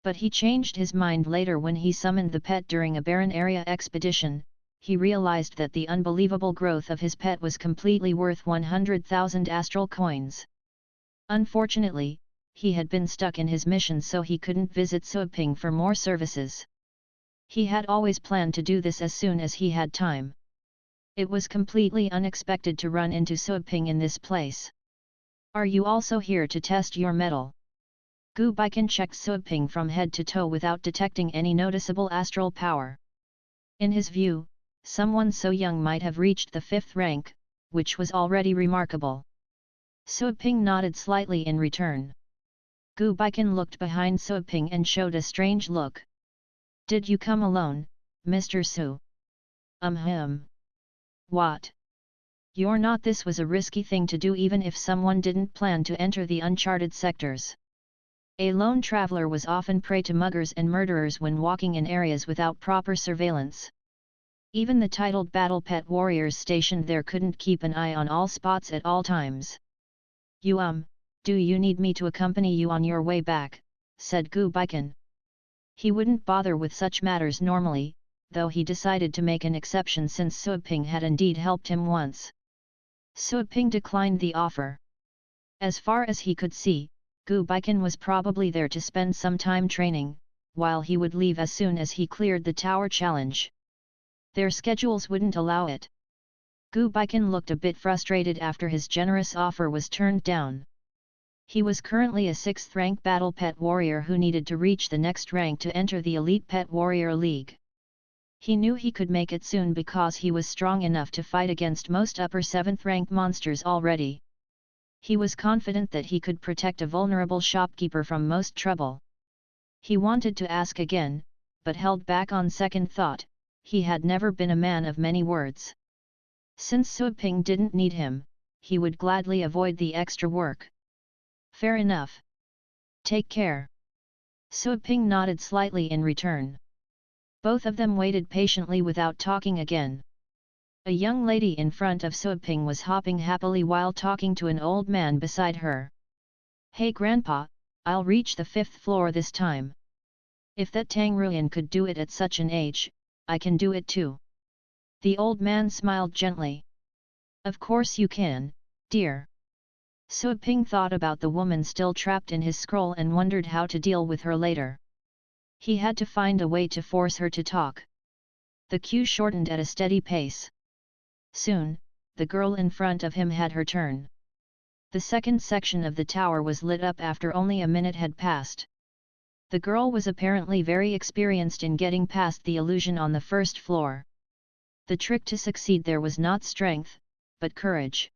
But he changed his mind later when he summoned the pet during a barren area expedition. He realized that the unbelievable growth of his pet was completely worth 100,000 astral coins. Unfortunately, he had been stuck in his mission so he couldn't visit Suaping for more services. He had always planned to do this as soon as he had time. It was completely unexpected to run into Suaping in this place. Are you also here to test your mettle? Gu Baikan checked Suaping from head to toe without detecting any noticeable astral power. In his view, someone so young might have reached the 5th rank, which was already remarkable. Suaping nodded slightly in return. Gu Baikan looked behind Suaping and showed a strange look. Did you come alone, Mr. Su? What? You're not. This was a risky thing to do even if someone didn't plan to enter the uncharted sectors. A lone traveler was often prey to muggers and murderers when walking in areas without proper surveillance. Even the titled battle pet warriors stationed there couldn't keep an eye on all spots at all times. Do you need me to accompany you on your way back? Said Gu Baikan. He wouldn't bother with such matters normally, though he decided to make an exception since Suaping had indeed helped him once. Suaping declined the offer. As far as he could see, Gu Baikan was probably there to spend some time training, while he would leave as soon as he cleared the tower challenge. Their schedules wouldn't allow it. Gu Baikan looked a bit frustrated after his generous offer was turned down. He was currently a 6th rank battle pet warrior who needed to reach the next rank to enter the Elite Pet Warrior League. He knew he could make it soon because he was strong enough to fight against most upper 7th rank monsters already. He was confident that he could protect a vulnerable shopkeeper from most trouble. He wanted to ask again, but held back on second thought. He had never been a man of many words. Since Suaping didn't need him, he would gladly avoid the extra work. Fair enough. Take care. Suaping nodded slightly in return. Both of them waited patiently without talking again. A young lady in front of Suaping was hopping happily while talking to an old man beside her. Hey grandpa, I'll reach the 5th floor this time. If that Tang Ruyan could do it at such an age, I can do it too. The old man smiled gently. Of course you can, dear. Suaping thought about the woman still trapped in his scroll and wondered how to deal with her later. He had to find a way to force her to talk. The queue shortened at a steady pace. Soon, the girl in front of him had her turn. The second section of the tower was lit up after only a minute had passed. The girl was apparently very experienced in getting past the illusion on the first floor. The trick to succeed there was not strength, but courage.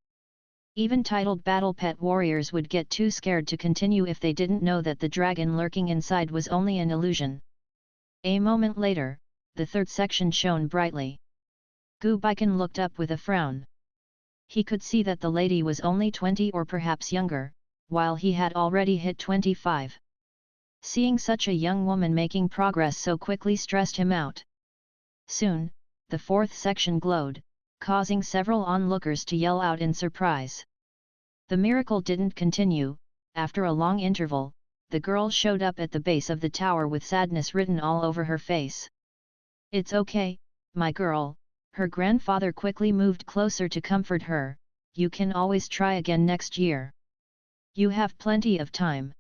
Even titled battle pet warriors would get too scared to continue if they didn't know that the dragon lurking inside was only an illusion. A moment later, the third section shone brightly. Gubaikin looked up with a frown. He could see that the lady was only 20 or perhaps younger, while he had already hit 25. Seeing such a young woman making progress so quickly stressed him out. Soon, the fourth section glowed, causing several onlookers to yell out in surprise. The miracle didn't continue. After a long interval, the girl showed up at the base of the tower with sadness written all over her face. "It's okay, my girl," her grandfather quickly moved closer to comfort her, "you can always try again next year. You have plenty of time."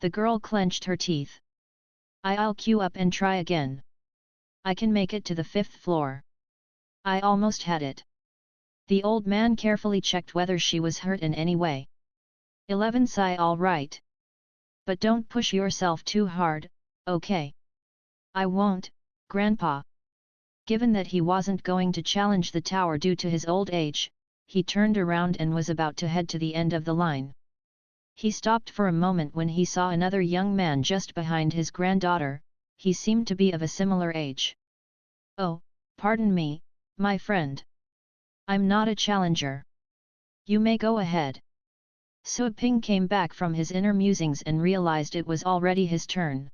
The girl clenched her teeth. "I'll queue up and try again. I can make it to the 5th floor. I almost had it." The old man carefully checked whether she was hurt in any way. 11 Sigh, "All right. But don't push yourself too hard, okay?" "I won't, Grandpa." Given that he wasn't going to challenge the tower due to his old age, he turned around and was about to head to the end of the line. He stopped for a moment when he saw another young man just behind his granddaughter. He seemed to be of a similar age. "Oh, pardon me, my friend. I'm not a challenger. You may go ahead." Su Ping came back from his inner musings and realized it was already his turn.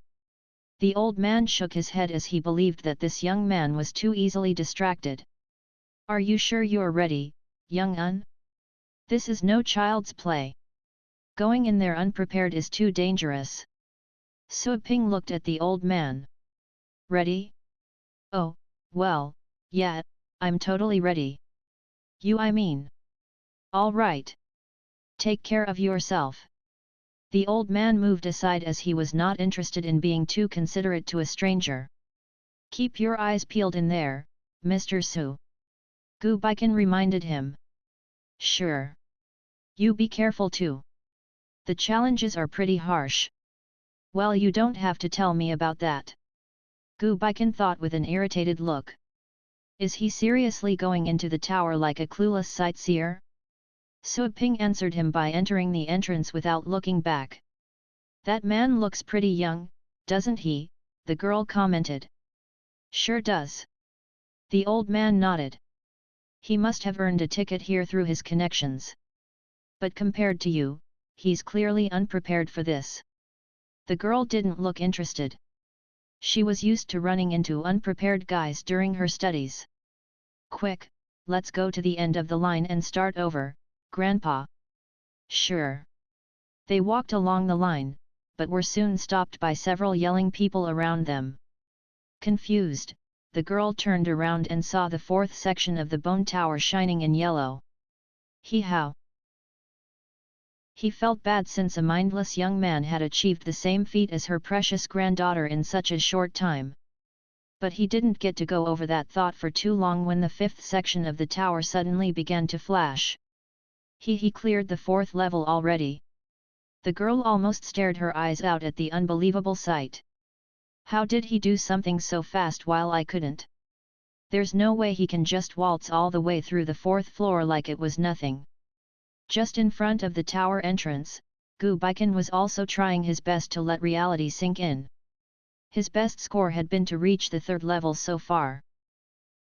The old man shook his head as he believed that this young man was too easily distracted. "Are you sure you're ready, young un? This is no child's play. Going in there unprepared is too dangerous." Su Ping looked at the old man. "Ready? Oh, well, yeah, I'm totally ready." I mean. All right. Take care of yourself." The old man moved aside as he was not interested in being too considerate to a stranger. "Keep your eyes peeled in there, Mr. Su." Gubaikin reminded him. "Sure. You be careful too. The challenges are pretty harsh." "Well, you don't have to tell me about that." Gubaikin thought with an irritated look. Is he seriously going into the tower like a clueless sightseer? Su Ping answered him by entering the entrance without looking back. "That man looks pretty young, doesn't he?" the girl commented. "Sure does." The old man nodded. "He must have earned a ticket here through his connections. But compared to you, he's clearly unprepared for this." The girl didn't look interested. She was used to running into unprepared guys during her studies. "Quick, let's go to the end of the line and start over, Grandpa." "Sure." They walked along the line, but were soon stopped by several yelling people around them. Confused, the girl turned around and saw the fourth section of the bone tower shining in yellow. How? He felt bad since a mindless young man had achieved the same feat as her precious granddaughter in such a short time. But he didn't get to go over that thought for too long when the fifth section of the tower suddenly began to flash. He cleared the fourth level already. The girl almost stared her eyes out at the unbelievable sight. How did he do something so fast while I couldn't? There's no way he can just waltz all the way through the fourth floor like it was nothing. Just in front of the tower entrance, Gubaikin was also trying his best to let reality sink in. His best score had been to reach the third level so far.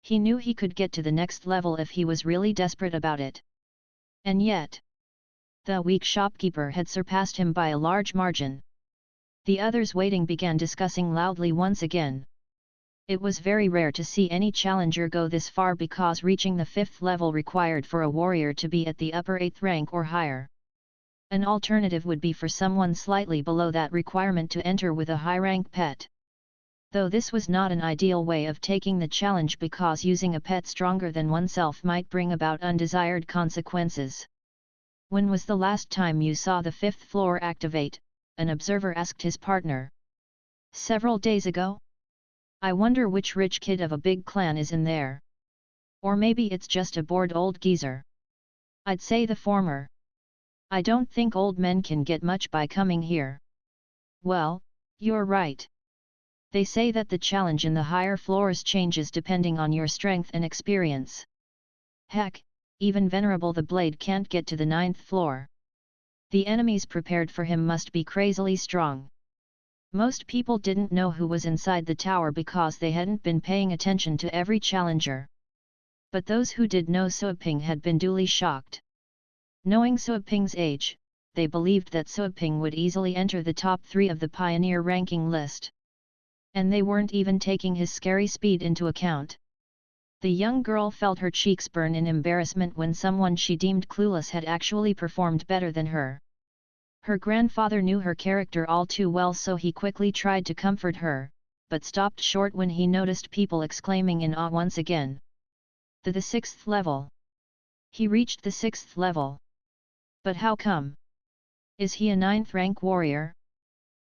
He knew he could get to the next level if he was really desperate about it. And yet, the weak shopkeeper had surpassed him by a large margin. The others waiting began discussing loudly once again. It was very rare to see any challenger go this far because reaching the fifth level required for a warrior to be at the upper 8th rank or higher. An alternative would be for someone slightly below that requirement to enter with a high-rank pet. Though this was not an ideal way of taking the challenge because using a pet stronger than oneself might bring about undesired consequences. "When was the last time you saw the fifth floor activate?" an observer asked his partner. "Several days ago? I wonder which rich kid of a big clan is in there. Or maybe it's just a bored old geezer." "I'd say the former. I don't think old men can get much by coming here." "Well, You're right. They say that the challenge in the higher floors changes depending on your strength and experience. Heck, even Venerable the Blade can't get to the 9th floor. The enemies prepared for him must be crazily strong. Most people didn't know who was inside the tower because they hadn't been paying attention to every challenger. But those who did know Suoping had been duly shocked. Knowing Suoping's age, they believed that Suoping would easily enter the top 3 of the pioneer ranking list. And they weren't even taking his scary speed into account. The young girl felt her cheeks burn in embarrassment when someone she deemed clueless had actually performed better than her. Her grandfather knew her character all too well, so he quickly tried to comfort her, but stopped short when he noticed people exclaiming in awe once again. The 6th level. He reached the 6th level. But how come? Is he a 9th rank warrior?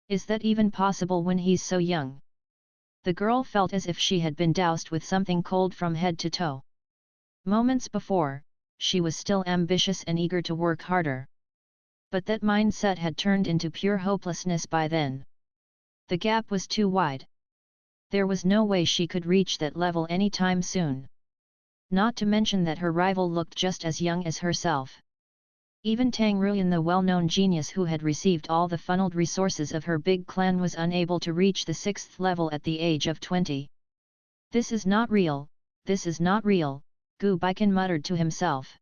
Is that even possible when he's so young? The girl felt as if she had been doused with something cold from head to toe. Moments before, she was still ambitious and eager to work harder. But that mindset had turned into pure hopelessness by then. The gap was too wide. There was no way she could reach that level anytime soon. Not to mention that her rival looked just as young as herself. Even Tang Ruyan, the well-known genius who had received all the funneled resources of her big clan, was unable to reach the 6th level at the age of 20. This is not real, this is not real, Gu Baikan muttered to himself.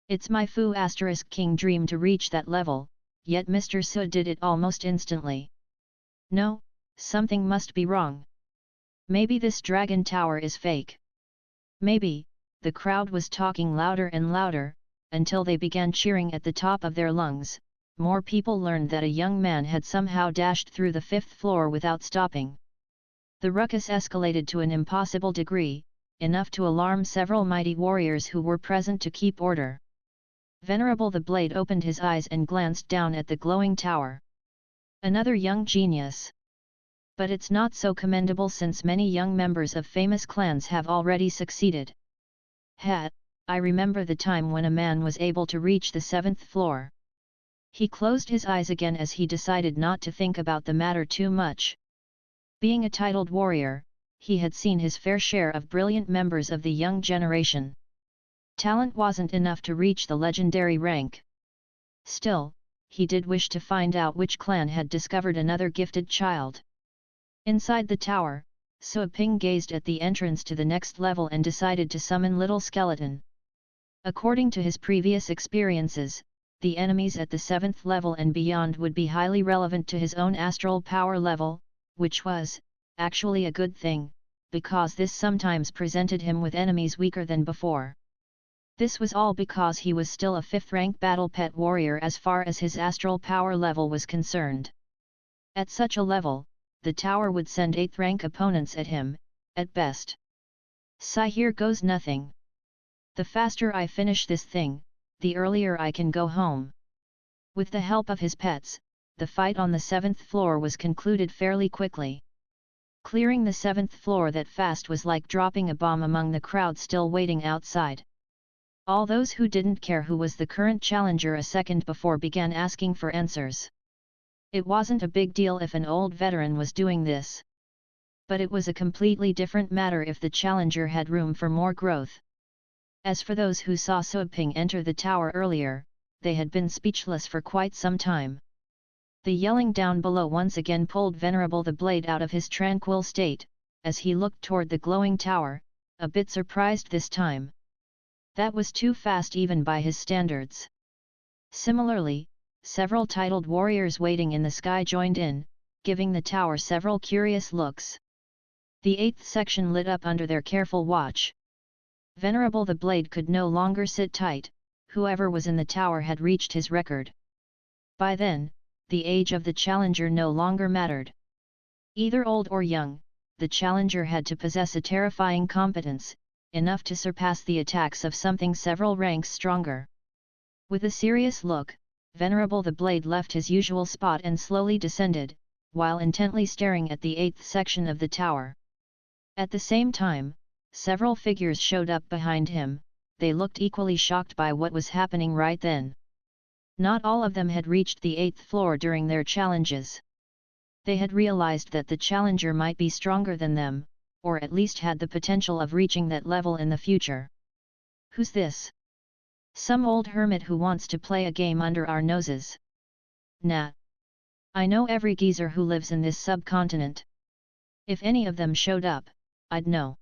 It's my Fu * King dream to reach that level, yet Mr. Su did it almost instantly. No, something must be wrong. Maybe this dragon tower is fake. Maybe. The crowd was talking louder and louder, until they began cheering at the top of their lungs. More people learned that a young man had somehow dashed through the 5th floor without stopping. The ruckus escalated to an impossible degree, enough to alarm several mighty warriors who were present to keep order. Venerable the Blade opened his eyes and glanced down at the glowing tower. Another young genius. But it's not so commendable since many young members of famous clans have already succeeded. I remember the time when a man was able to reach the 7th floor. He closed his eyes again as he decided not to think about the matter too much. Being a titled warrior, he had seen his fair share of brilliant members of the young generation. Talent wasn't enough to reach the legendary rank. Still, he did wish to find out which clan had discovered another gifted child. Inside the tower, Suoping gazed at the entrance to the next level and decided to summon Little Skeleton. According to his previous experiences, the enemies at the 7th level and beyond would be highly relevant to his own astral power level, which was, actually a good thing, because this sometimes presented him with enemies weaker than before. This was all because he was still a 5th rank battle pet warrior as far as his astral power level was concerned. At such a level, the tower would send 8th rank opponents at him, at best. Sigh, here goes nothing. The faster I finish this thing, the earlier I can go home. With the help of his pets, the fight on the 7th floor was concluded fairly quickly. Clearing the 7th floor that fast was like dropping a bomb among the crowd still waiting outside. All those who didn't care who was the current challenger a second before began asking for answers. It wasn't a big deal if an old veteran was doing this. But it was a completely different matter if the challenger had room for more growth. As for those who saw Suoping enter the tower earlier, they had been speechless for quite some time. The yelling down below once again pulled Venerable the Blade out of his tranquil state, as he looked toward the glowing tower, a bit surprised this time. That was too fast even by his standards. Similarly, several titled warriors waiting in the sky joined in, giving the tower several curious looks. The 8th section lit up under their careful watch. Venerable the Blade could no longer sit tight, whoever was in the tower had reached his record. By then, the age of the challenger no longer mattered. Either old or young, the challenger had to possess a terrifying competence, enough to surpass the attacks of something several ranks stronger. With a serious look, Venerable the Blade left his usual spot and slowly descended, while intently staring at the 8th section of the tower. At the same time, several figures showed up behind him. They looked equally shocked by what was happening right then. Not all of them had reached the 8th floor during their challenges. They had realized that the challenger might be stronger than them, or at least had the potential of reaching that level in the future. "Who's this? Some old hermit who wants to play a game under our noses? Nah. I know every geezer who lives in this subcontinent. If any of them showed up, I'd know.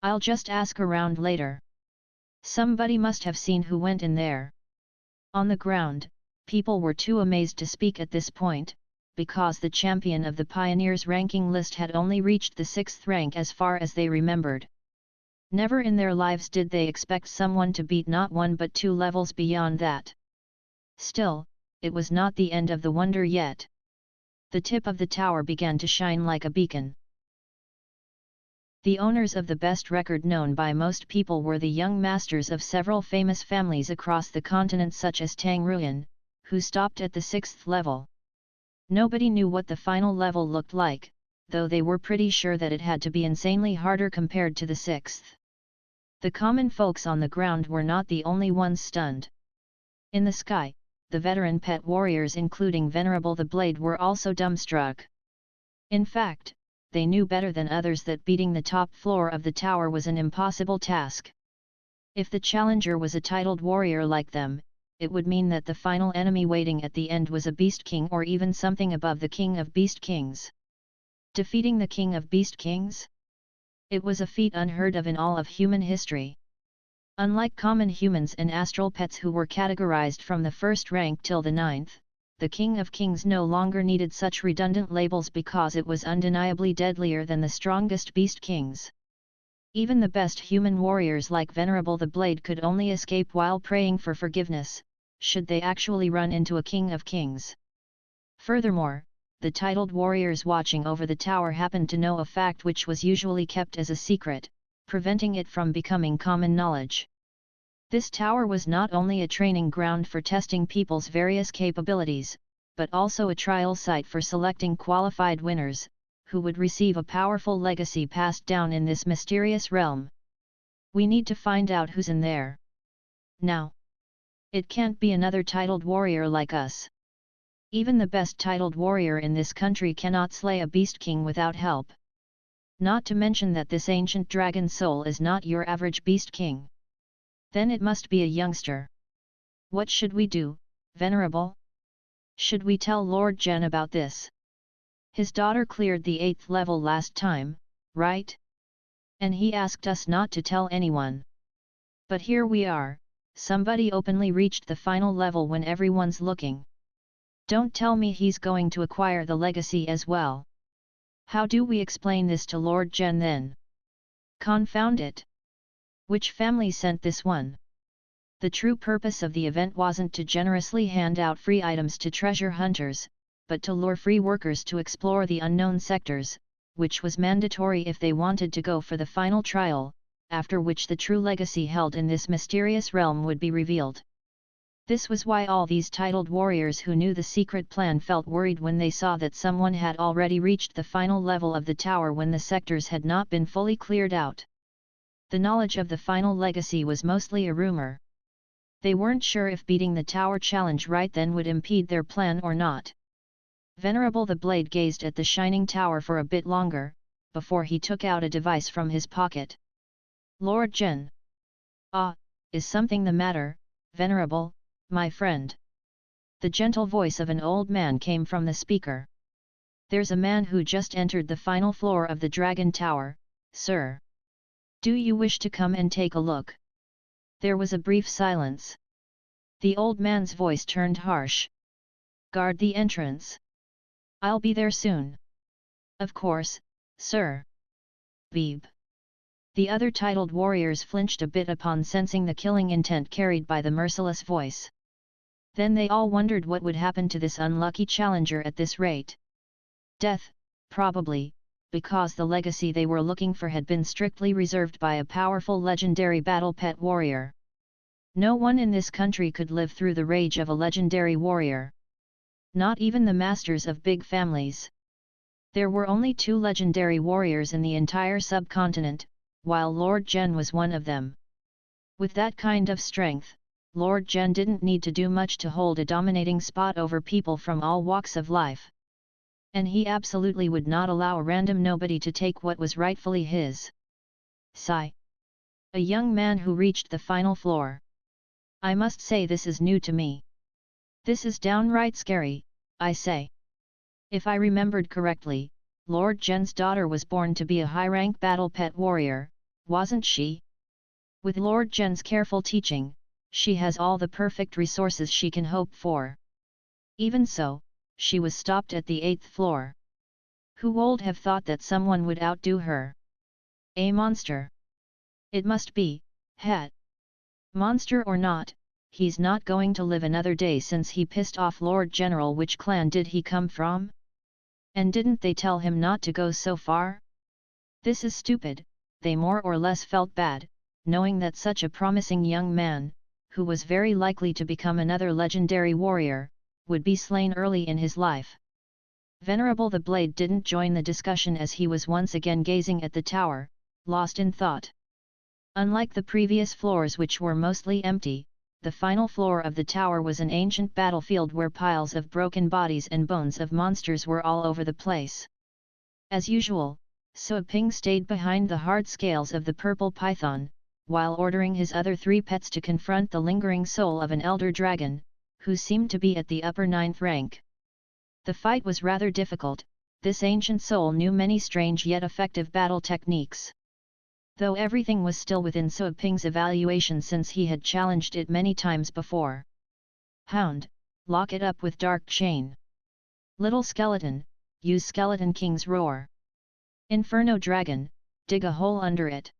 I'll just ask around later." Somebody must have seen who went in there. On the ground, people were too amazed to speak at this point, because the champion of the pioneers' ranking list had only reached the 6th rank as far as they remembered. Never in their lives did they expect someone to beat not 1 but 2 levels beyond that. Still, it was not the end of the wonder yet. The tip of the tower began to shine like a beacon. The owners of the best record known by most people were the young masters of several famous families across the continent such as Tang Ruin, who stopped at the 6th level. Nobody knew what the final level looked like, though they were pretty sure that it had to be insanely harder compared to the 6th. The common folks on the ground were not the only ones stunned. In the sky, the veteran pet warriors including Venerable the Blade were also dumbstruck. In fact, they knew better than others that beating the top floor of the tower was an impossible task. If the challenger was a titled warrior like them, it would mean that the final enemy waiting at the end was a beast king or even something above the king of beast kings. Defeating the king of beast kings? It was a feat unheard of in all of human history. Unlike common humans and astral pets who were categorized from the 1st rank till the 9th, the King of Kings no longer needed such redundant labels because it was undeniably deadlier than the strongest beast kings. Even the best human warriors like Venerable the Blade could only escape while praying for forgiveness, should they actually run into a King of Kings. Furthermore, the titled warriors watching over the tower happened to know a fact which was usually kept as a secret, preventing it from becoming common knowledge. This tower was not only a training ground for testing people's various capabilities, but also a trial site for selecting qualified winners, who would receive a powerful legacy passed down in this mysterious realm. "We need to find out who's in there. Now. It can't be another titled warrior like us. Even the best titled warrior in this country cannot slay a beast king without help. Not to mention that this ancient dragon soul is not your average beast king. Then it must be a youngster. What should we do, Venerable? Should we tell Lord Gen about this? His daughter cleared the 8th level last time, right? And he asked us not to tell anyone. But here we are, somebody openly reached the final level when everyone's looking. Don't tell me he's going to acquire the legacy as well. How do we explain this to Lord Gen then? Confound it! Which family sent this one? The true purpose of the event wasn't to generously hand out free items to treasure hunters, but to lure free workers to explore the unknown sectors, which was mandatory if they wanted to go for the final trial, after which the true legacy held in this mysterious realm would be revealed. This was why all these titled warriors who knew the secret plan felt worried when they saw that someone had already reached the final level of the tower when the sectors had not been fully cleared out. The knowledge of the final legacy was mostly a rumor. They weren't sure if beating the tower challenge right then would impede their plan or not. Venerable the Blade gazed at the shining tower for a bit longer, before he took out a device from his pocket. Lord Gen. Ah, is something the matter, Venerable, my friend? The gentle voice of an old man came from the speaker. There's a man who just entered the final floor of the Dragon Tower, sir. Do you wish to come and take a look? There was a brief silence. The old man's voice turned harsh. Guard the entrance. I'll be there soon. Of course, sir. Beeb. The other titled warriors flinched a bit upon sensing the killing intent carried by the merciless voice. Then they all wondered what would happen to this unlucky challenger at this rate. Death, probably, because the legacy they were looking for had been strictly reserved by a powerful legendary battle pet warrior. No one in this country could live through the rage of a legendary warrior. Not even the masters of big families. There were only 2 legendary warriors in the entire subcontinent, while Lord Gen was one of them. With that kind of strength, Lord Gen didn't need to do much to hold a dominating spot over people from all walks of life. And he absolutely would not allow a random nobody to take what was rightfully his. Sigh. A young man who reached the final floor. I must say this is new to me. This is downright scary, I say. If I remembered correctly, Lord Gen's daughter was born to be a high-rank battle pet warrior, wasn't she? With Lord Gen's careful teaching, she has all the perfect resources she can hope for. Even so, she was stopped at the 8th floor. Who would have thought that someone would outdo her? A monster. It must be, Het. Monster or not, he's not going to live another day since he pissed off Lord General. Which clan did he come from? And didn't they tell him not to go so far? This is stupid, they more or less felt bad, knowing that such a promising young man, who was very likely to become another legendary warrior, would be slain early in his life. Venerable the Blade didn't join the discussion as he was once again gazing at the tower, lost in thought. Unlike the previous floors, which were mostly empty, the final floor of the tower was an ancient battlefield where piles of broken bodies and bones of monsters were all over the place. As usual, So Ping stayed behind the hard scales of the purple python, while ordering his other 3 pets to confront the lingering soul of an elder dragon, who seemed to be at the upper 9th rank. The fight was rather difficult. This ancient soul knew many strange yet effective battle techniques. Though everything was still within So Ping's evaluation since he had challenged it many times before. Hound, lock it up with dark chain. Little skeleton, use Skeleton King's roar. Inferno dragon, dig a hole under it.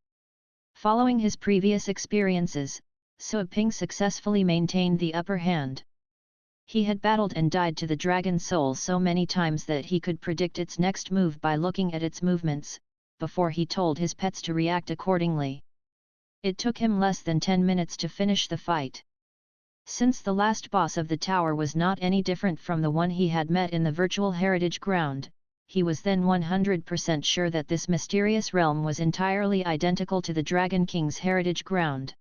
Following his previous experiences, So Ping successfully maintained the upper hand. He had battled and died to the dragon soul so many times that he could predict its next move by looking at its movements, before he told his pets to react accordingly. It took him less than 10 minutes to finish the fight. Since the last boss of the tower was not any different from the one he had met in the virtual heritage ground, he was then 100% sure that this mysterious realm was entirely identical to the Dragon King's heritage ground.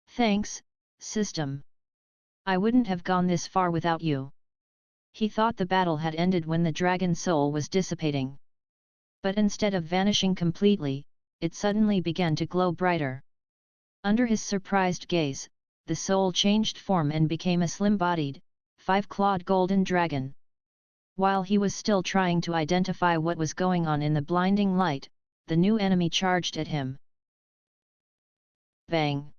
Thanks, system. I wouldn't have gone this far without you. He thought the battle had ended when the dragon soul was dissipating. But instead of vanishing completely, it suddenly began to glow brighter. Under his surprised gaze, the soul changed form and became a slim-bodied, 5-clawed golden dragon. While he was still trying to identify what was going on in the blinding light, the new enemy charged at him. Bang!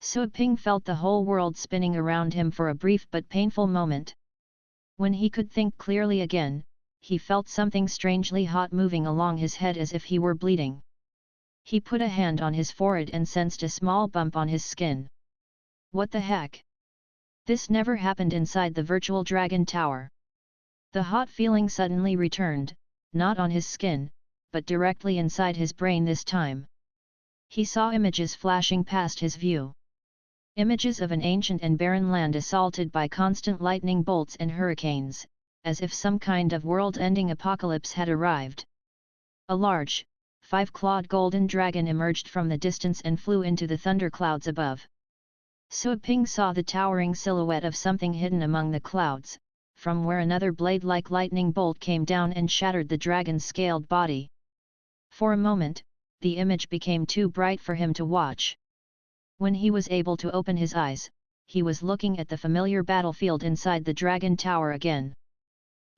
So Ping felt the whole world spinning around him for a brief but painful moment. When he could think clearly again, he felt something strangely hot moving along his head as if he were bleeding. He put a hand on his forehead and sensed a small bump on his skin. What the heck? This never happened inside the virtual dragon tower. The hot feeling suddenly returned, not on his skin, but directly inside his brain this time. He saw images flashing past his view. Images of an ancient and barren land assaulted by constant lightning bolts and hurricanes, as if some kind of world-ending apocalypse had arrived. A large, 5-clawed golden dragon emerged from the distance and flew into the thunderclouds above. So Ping saw the towering silhouette of something hidden among the clouds, from where another blade-like lightning bolt came down and shattered the dragon's scaled body. For a moment, the image became too bright for him to watch. When he was able to open his eyes, he was looking at the familiar battlefield inside the dragon tower again.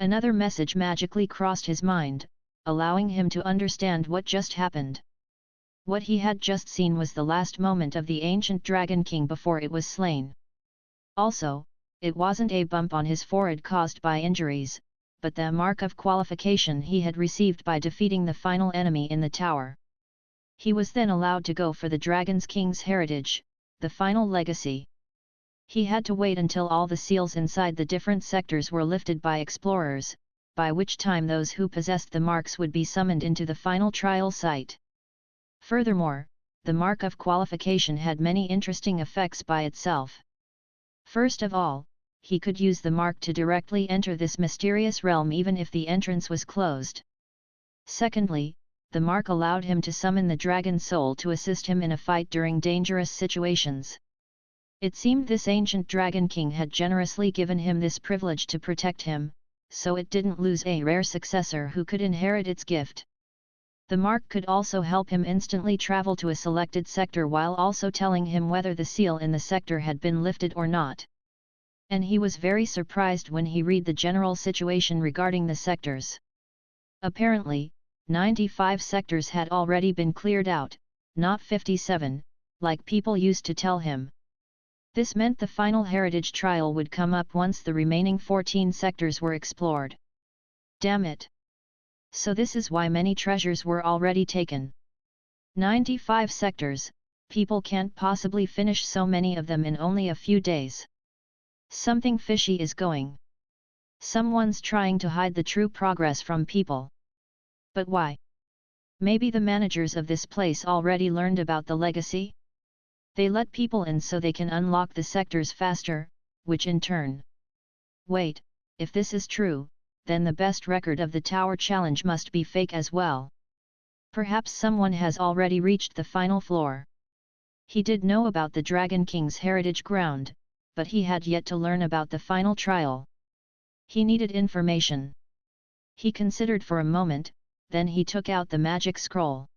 Another message magically crossed his mind, allowing him to understand what just happened. What he had just seen was the last moment of the ancient Dragon King before it was slain. Also, it wasn't a bump on his forehead caused by injuries, but the mark of qualification he had received by defeating the final enemy in the tower. He was then allowed to go for the Dragon King's heritage, the final legacy. He had to wait until all the seals inside the different sectors were lifted by explorers, by which time those who possessed the marks would be summoned into the final trial site. Furthermore, the mark of qualification had many interesting effects by itself. First of all, he could use the mark to directly enter this mysterious realm even if the entrance was closed. Secondly, the mark allowed him to summon the dragon soul to assist him in a fight during dangerous situations. It seemed this ancient Dragon King had generously given him this privilege to protect him, so it didn't lose a rare successor who could inherit its gift. The mark could also help him instantly travel to a selected sector while also telling him whether the seal in the sector had been lifted or not. And he was very surprised when he read the general situation regarding the sectors. Apparently, 95 sectors had already been cleared out, not 57, like people used to tell him. This meant the final heritage trial would come up once the remaining 14 sectors were explored. Damn it! So this is why many treasures were already taken. 95 sectors, people can't possibly finish so many of them in only a few days. Something fishy is going. Someone's trying to hide the true progress from people. But why? Maybe the managers of this place already learned about the legacy? They let people in so they can unlock the sectors faster, which in turn. Wait, if this is true, then the best record of the Tower Challenge must be fake as well. Perhaps someone has already reached the final floor. He did know about the Dragon King's heritage ground, but he had yet to learn about the final trial. He needed information. He considered for a moment, then he took out the magic scroll.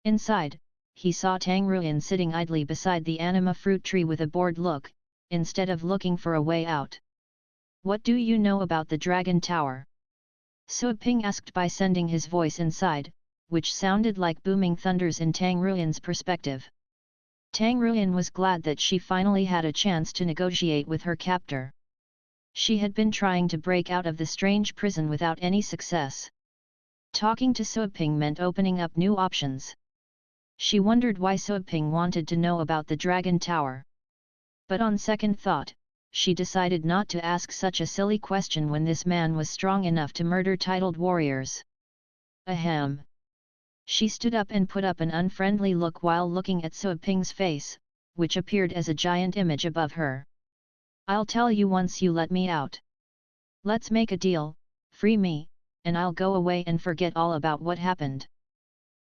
Inside, he saw Tang Ruin sitting idly beside the anima fruit tree with a bored look, instead of looking for a way out. What do you know about the Dragon Tower? Suo Ping asked by sending his voice inside, which sounded like booming thunders in Tang Ruin's perspective. Tang Ruin was glad that she finally had a chance to negotiate with her captor. She had been trying to break out of the strange prison without any success. Talking to Suo Ping meant opening up new options. She wondered why Suo Ping wanted to know about the Dragon Tower. But on second thought, she decided not to ask such a silly question when this man was strong enough to murder titled warriors. Ahem. She stood up and put up an unfriendly look while looking at Suo Ping's face, which appeared as a giant image above her. I'll tell you once you let me out. Let's make a deal, free me, and I'll go away and forget all about what happened.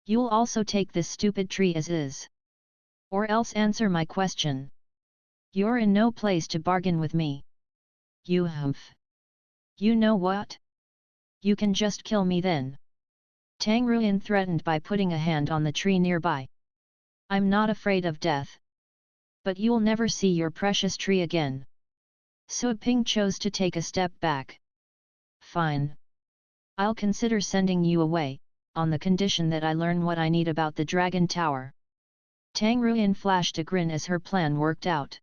You'll also take this stupid tree as is. Or else answer my question. You're in no place to bargain with me. You humph. You know what? You can just kill me then. Tang Ruin threatened by putting a hand on the tree nearby. I'm not afraid of death. But you'll never see your precious tree again. Suo Ping chose to take a step back. Fine. I'll consider sending you away, on the condition that I learn what I need about the Dragon Tower. Tang Ruin flashed a grin as her plan worked out.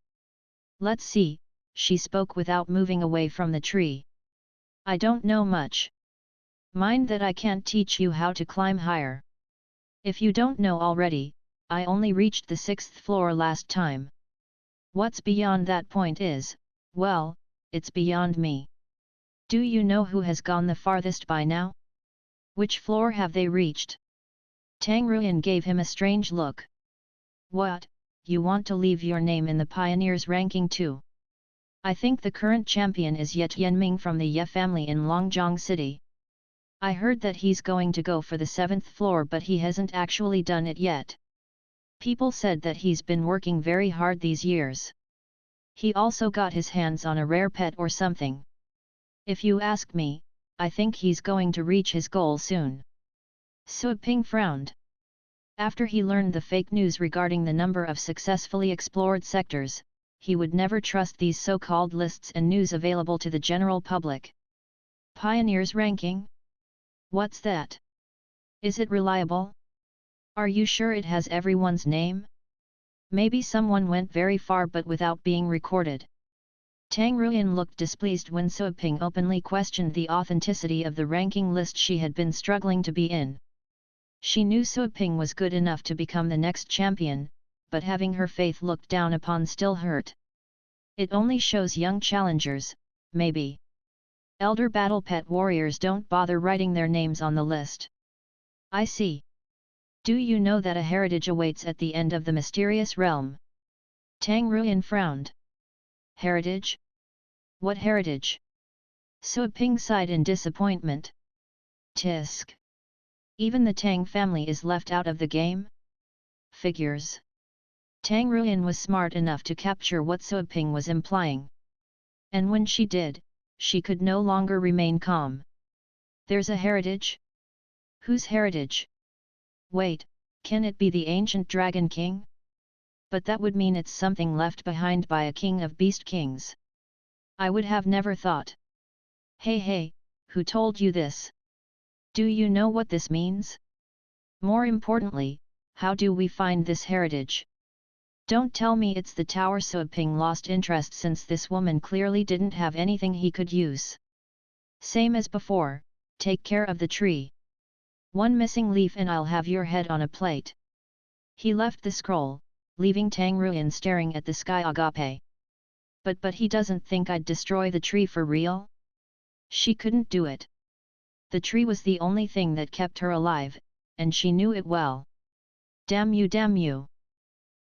Let's see, she spoke without moving away from the tree. I don't know much. Mind that I can't teach you how to climb higher. If you don't know already, I only reached the 6th floor last time. What's beyond that point is, well, it's beyond me. Do you know who has gone the farthest by now? Which floor have they reached? Tang Ruin gave him a strange look. What, you want to leave your name in the pioneers ranking too? I think the current champion is Ye Tianming from the Ye family in Longjiang City. I heard that he's going to go for the 7th floor but he hasn't actually done it yet. People said that he's been working very hard these years. He also got his hands on a rare pet or something. If you ask me, I think he's going to reach his goal soon. Suo Ping frowned. After he learned the fake news regarding the number of successfully explored sectors, he would never trust these so-called lists and news available to the general public. Pioneers ranking? What's that? Is it reliable? Are you sure it has everyone's name? Maybe someone went very far but without being recorded. Tang Ruin looked displeased when Suo Ping openly questioned the authenticity of the ranking list she had been struggling to be in. She knew Suo Ping was good enough to become the next champion, but having her faith looked down upon still hurt. It only shows young challengers, maybe. Elder battle pet warriors don't bother writing their names on the list. I see. Do you know that a heritage awaits at the end of the mysterious realm? Tang Ruin frowned. Heritage? What heritage? Suo Ping sighed in disappointment. Tisk. Even the Tang family is left out of the game? Figures. Tang Ruin was smart enough to capture what Suo Ping was implying. And when she did, she could no longer remain calm. There's a heritage? Whose heritage? Wait, can it be the ancient Dragon King? But that would mean it's something left behind by a king of beast kings. I would have never thought. Hey, who told you this? Do you know what this means? More importantly, how do we find this heritage? Don't tell me it's the tower. Suaping lost interest since this woman clearly didn't have anything he could use. Same as before, take care of the tree. One missing leaf and I'll have your head on a plate. He left the scroll, leaving Tang Ruin staring at the sky. Agape. But he doesn't think I'd destroy the tree for real? She couldn't do it. The tree was the only thing that kept her alive, and she knew it well. Damn you, damn you!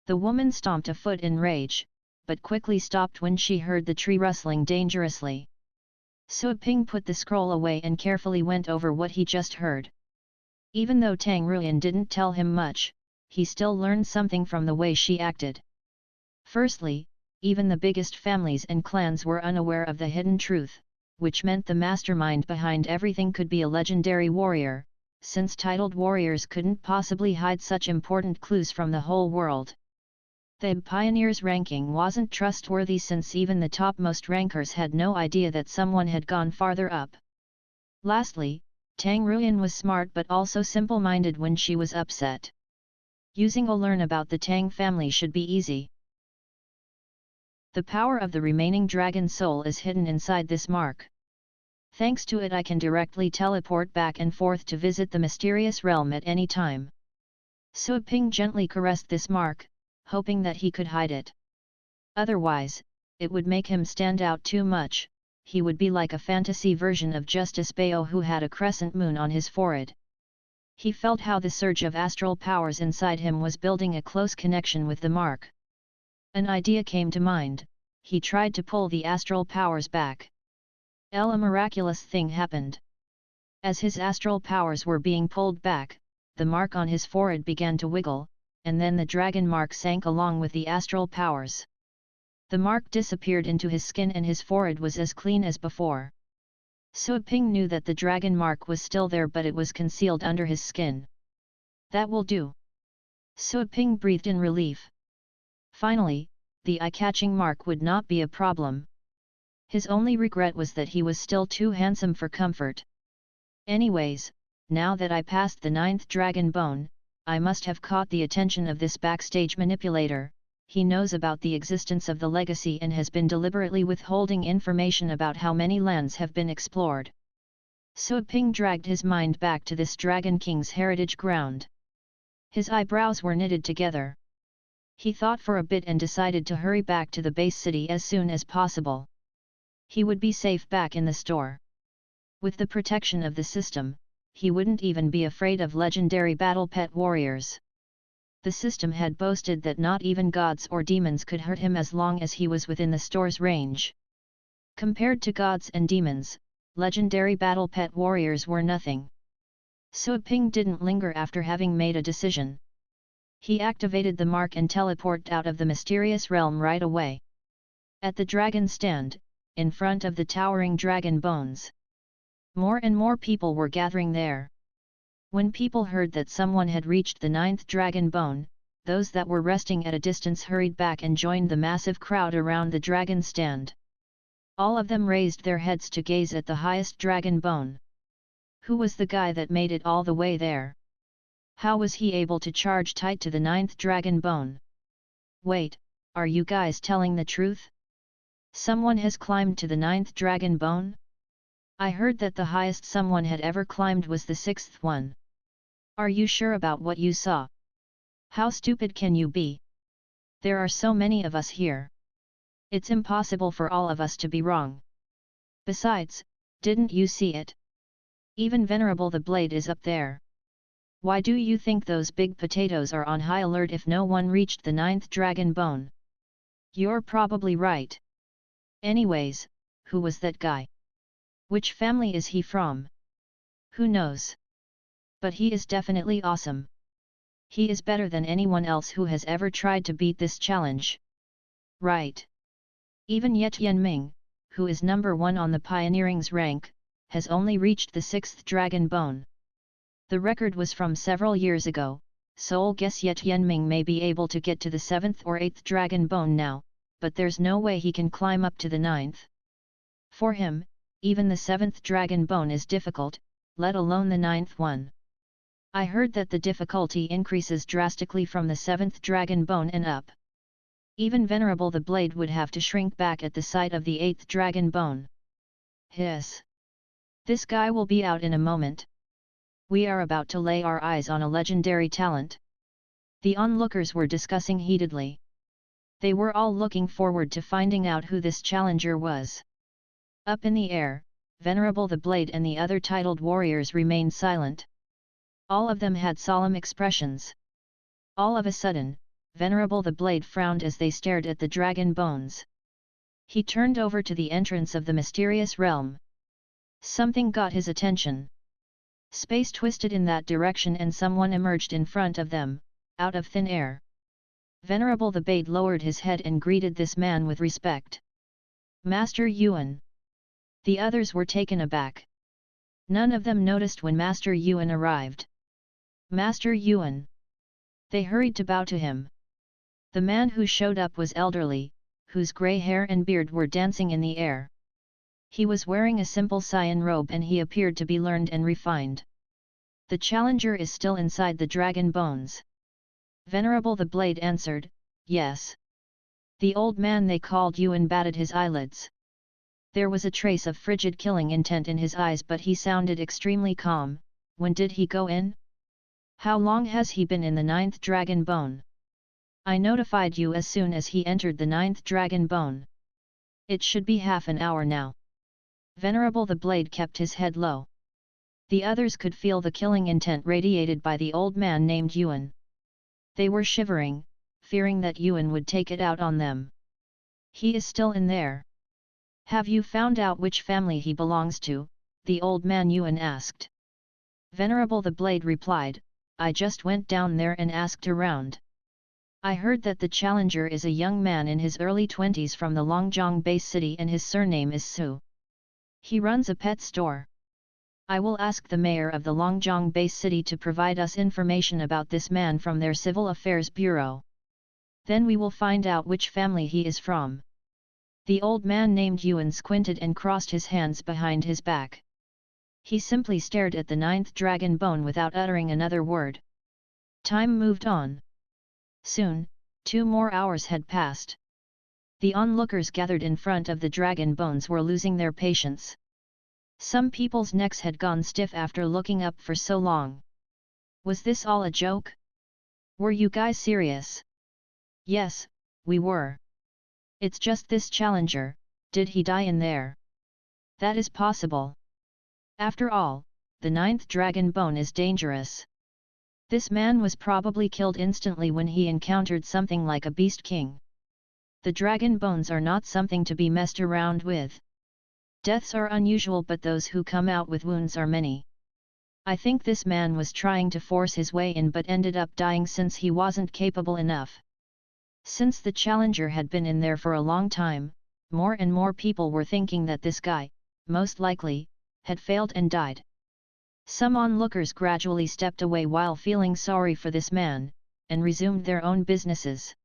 The woman stomped a foot in rage, but quickly stopped when she heard the tree rustling dangerously. Suaping put the scroll away and carefully went over what he just heard. Even though Tang Ruin didn't tell him much, he still learned something from the way she acted. Firstly, even the biggest families and clans were unaware of the hidden truth, which meant the mastermind behind everything could be a legendary warrior, since titled warriors couldn't possibly hide such important clues from the whole world. The pioneer's ranking wasn't trustworthy since even the topmost rankers had no idea that someone had gone farther up. Lastly, Tang Ruin was smart but also simple-minded when she was upset. Using a learn about the Tang family should be easy. The power of the remaining dragon soul is hidden inside this mark. Thanks to it I can directly teleport back and forth to visit the mysterious realm at any time. Suaping gently caressed this mark, hoping that he could hide it. Otherwise, it would make him stand out too much. He would be like a fantasy version of Justice Bayo who had a crescent moon on his forehead. He felt how the surge of astral powers inside him was building a close connection with the mark. An idea came to mind. He tried to pull the astral powers back. A miraculous thing happened. As his astral powers were being pulled back, the mark on his forehead began to wiggle, and then the dragon mark sank along with the astral powers. The mark disappeared into his skin and his forehead was as clean as before. Suaping knew that the dragon mark was still there but it was concealed under his skin. That will do. Suaping breathed in relief. Finally, the eye-catching mark would not be a problem. His only regret was that he was still too handsome for comfort. Anyways, now that I passed the 9th dragon bone, I must have caught the attention of this backstage manipulator. He knows about the existence of the legacy and has been deliberately withholding information about how many lands have been explored. Suaping dragged his mind back to this Dragon King's heritage ground. His eyebrows were knitted together. He thought for a bit and decided to hurry back to the base city as soon as possible. He would be safe back in the store. With the protection of the system, he wouldn't even be afraid of legendary battle pet warriors. The system had boasted that not even gods or demons could hurt him as long as he was within the store's range. Compared to gods and demons, legendary battle pet warriors were nothing. Suaping didn't linger after having made a decision. He activated the mark and teleported out of the mysterious realm right away. At the dragon stand, in front of the towering dragon bones. More and more people were gathering there. When people heard that someone had reached the 9th dragon bone, those that were resting at a distance hurried back and joined the massive crowd around the dragon stand. All of them raised their heads to gaze at the highest dragon bone. Who was the guy that made it all the way there? How was he able to charge tight to the 9th dragon bone? Wait, are you guys telling the truth? Someone has climbed to the 9th dragon bone? I heard that the highest someone had ever climbed was the 6th one. Are you sure about what you saw? How stupid can you be? There are so many of us here. It's impossible for all of us to be wrong. Besides, didn't you see it? Even Venerable the Blade is up there. Why do you think those big potatoes are on high alert if no one reached the 9th dragon bone? You're probably right. Anyways, who was that guy? Which family is he from? Who knows? But he is definitely awesome. He is better than anyone else who has ever tried to beat this challenge. Right. Even Ye Tianming, who is number 1 on the pioneering's rank, has only reached the 6th dragon bone. The record was from several years ago, so I guess Ye Tianming may be able to get to the 7th or 8th dragon bone now, but there's no way he can climb up to the 9th. For him, even the 7th dragon bone is difficult, let alone the 9th one. I heard that the difficulty increases drastically from the 7th dragon bone and up. Even Venerable the Blade would have to shrink back at the sight of the 8th dragon bone. Hiss! This guy will be out in a moment. We are about to lay our eyes on a legendary talent. The onlookers were discussing heatedly. They were all looking forward to finding out who this challenger was. Up in the air, Venerable the Blade and the other titled warriors remained silent. All of them had solemn expressions. All of a sudden, Venerable the Blade frowned as they stared at the dragon bones. He turned over to the entrance of the mysterious realm. Something got his attention. Space twisted in that direction and someone emerged in front of them, out of thin air. Venerable the Blade lowered his head and greeted this man with respect. Master Yuan. The others were taken aback. None of them noticed when Master Yuan arrived. Master Yuan. They hurried to bow to him. The man who showed up was elderly, whose grey hair and beard were dancing in the air. He was wearing a simple cyan robe and he appeared to be learned and refined. The challenger is still inside the dragon bones. Venerable the Blade answered, yes. The old man they called Yuan batted his eyelids. There was a trace of frigid killing intent in his eyes, but he sounded extremely calm. When did he go in? How long has he been in the 9th dragon bone? I notified you as soon as he entered the 9th dragon bone. It should be half an hour now. Venerable the Blade kept his head low. The others could feel the killing intent radiated by the old man named Yuan. They were shivering, fearing that Yuan would take it out on them. He is still in there. Have you found out which family he belongs to? The old man Yuan asked. Venerable the Blade replied, I just went down there and asked around. I heard that the challenger is a young man in his early 20s from the Longjiang base city and his surname is Su. He runs a pet store. I will ask the mayor of the Longjiang base city to provide us information about this man from their Civil Affairs Bureau. Then we will find out which family he is from. The old man named Yuan squinted and crossed his hands behind his back. He simply stared at the 9th dragon bone without uttering another word. Time moved on. Soon, 2 more hours had passed. The onlookers gathered in front of the dragon bones were losing their patience. Some people's necks had gone stiff after looking up for so long. Was this all a joke? Were you guys serious? Yes, we were. It's just this challenger, did he die in there? That is possible. After all, the 9th dragon bone is dangerous. This man was probably killed instantly when he encountered something like a beast king. The dragon bones are not something to be messed around with. Deaths are unusual, but those who come out with wounds are many. I think this man was trying to force his way in but ended up dying since he wasn't capable enough. Since the challenger had been in there for a long time, more and more people were thinking that this guy, most likely, had failed and died. Some onlookers gradually stepped away while feeling sorry for this man, and resumed their own businesses.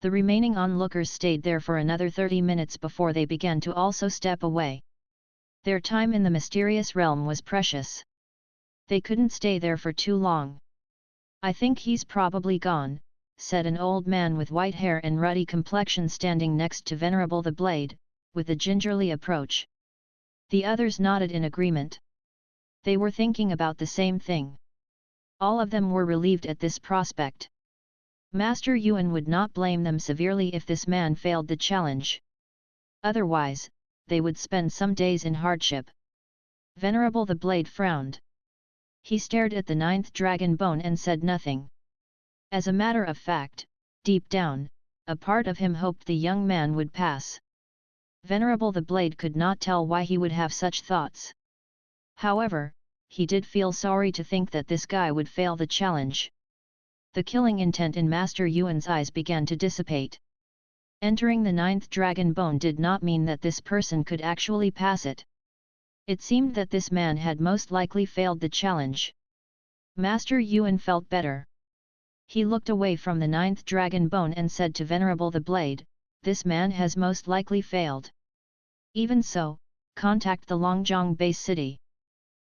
The remaining onlookers stayed there for another 30 minutes before they began to also step away. Their time in the mysterious realm was precious. They couldn't stay there for too long. I think he's probably gone, said an old man with white hair and ruddy complexion standing next to Venerable the Blade, with a gingerly approach. The others nodded in agreement. They were thinking about the same thing. All of them were relieved at this prospect. Master Yuan would not blame them severely if this man failed the challenge. Otherwise, they would spend some days in hardship. Venerable the Blade frowned. He stared at the 9th dragon bone and said nothing. As a matter of fact, deep down, a part of him hoped the young man would pass. Venerable the Blade could not tell why he would have such thoughts. However, he did feel sorry to think that this guy would fail the challenge. The killing intent in Master Yuan's eyes began to dissipate. Entering the 9th dragon bone did not mean that this person could actually pass it. It seemed that this man had most likely failed the challenge. Master Yuan felt better. He looked away from the 9th dragon bone and said to Venerable the Blade, "This man has most likely failed. Even so, contact the Longjiang base city.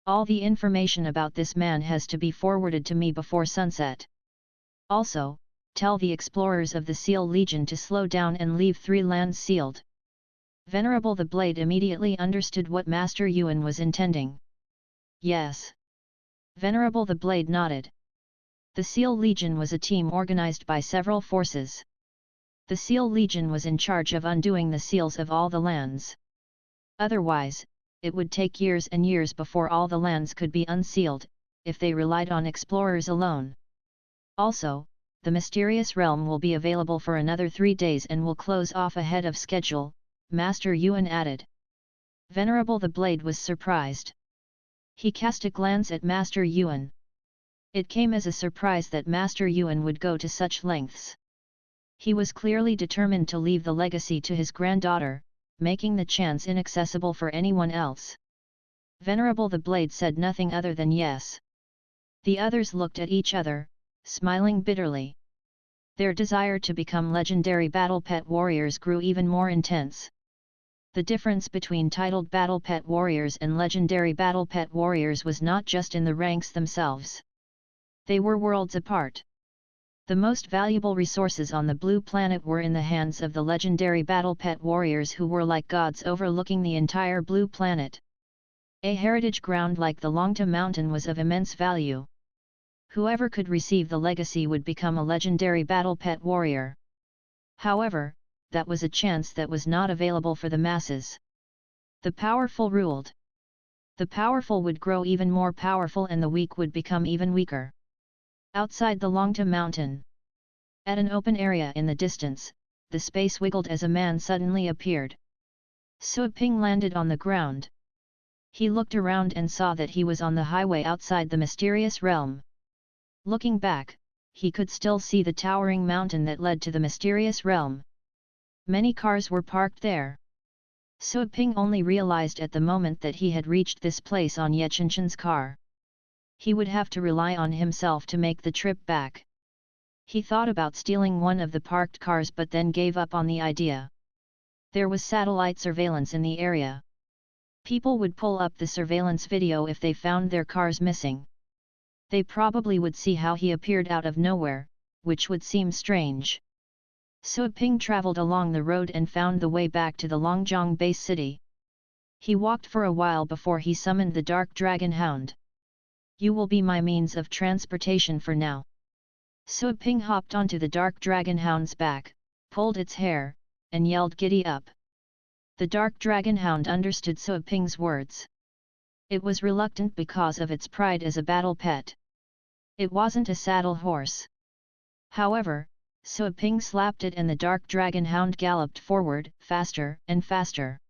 All the information about this man has to be forwarded to me before sunset. Also, tell the explorers of the Seal Legion to slow down and leave 3 lands sealed." Venerable the Blade immediately understood what Master Yuan was intending. Yes. Venerable the Blade nodded. The Seal Legion was a team organized by several forces. The Seal Legion was in charge of undoing the seals of all the lands. Otherwise, it would take years and years before all the lands could be unsealed, if they relied on explorers alone. Also, the mysterious realm will be available for another 3 days and will close off ahead of schedule, Master Yuan added. Venerable the Blade was surprised. He cast a glance at Master Yuan. It came as a surprise that Master Yuan would go to such lengths. He was clearly determined to leave the legacy to his granddaughter, making the chance inaccessible for anyone else. Venerable the Blade said nothing other than yes. The others looked at each other, smiling bitterly. Their desire to become legendary battle pet warriors grew even more intense. The difference between titled battle pet warriors and legendary battle pet warriors was not just in the ranks themselves. They were worlds apart. The most valuable resources on the blue planet were in the hands of the legendary battle pet warriors who were like gods overlooking the entire blue planet. A heritage ground like the Longta Mountain was of immense value. Whoever could receive the legacy would become a legendary battle pet warrior. However, that was a chance that was not available for the masses. The powerful ruled. The powerful would grow even more powerful and the weak would become even weaker. Outside the Longta Mountain. At an open area in the distance, the space wiggled as a man suddenly appeared. Sui Ping landed on the ground. He looked around and saw that he was on the highway outside the mysterious realm. Looking back, he could still see the towering mountain that led to the mysterious realm. Many cars were parked there. Sui Ping only realized at the moment that he had reached this place on Ye Qinchen's car. He would have to rely on himself to make the trip back. He thought about stealing one of the parked cars but then gave up on the idea. There was satellite surveillance in the area. People would pull up the surveillance video if they found their cars missing. They probably would see how he appeared out of nowhere, which would seem strange. Sui Ping traveled along the road and found the way back to the Longjiang base city. He walked for a while before he summoned the Dark Dragon Hound. "You will be my means of transportation for now." Sui Ping hopped onto the Dark Dragon Hound's back, pulled its hair, and yelled, "Giddy up!" The Dark Dragon Hound understood Sui Ping's words. It was reluctant because of its pride as a battle pet. It wasn't a saddle horse. However, Sui Ping slapped it and the Dark Dragon Hound galloped forward, faster and faster.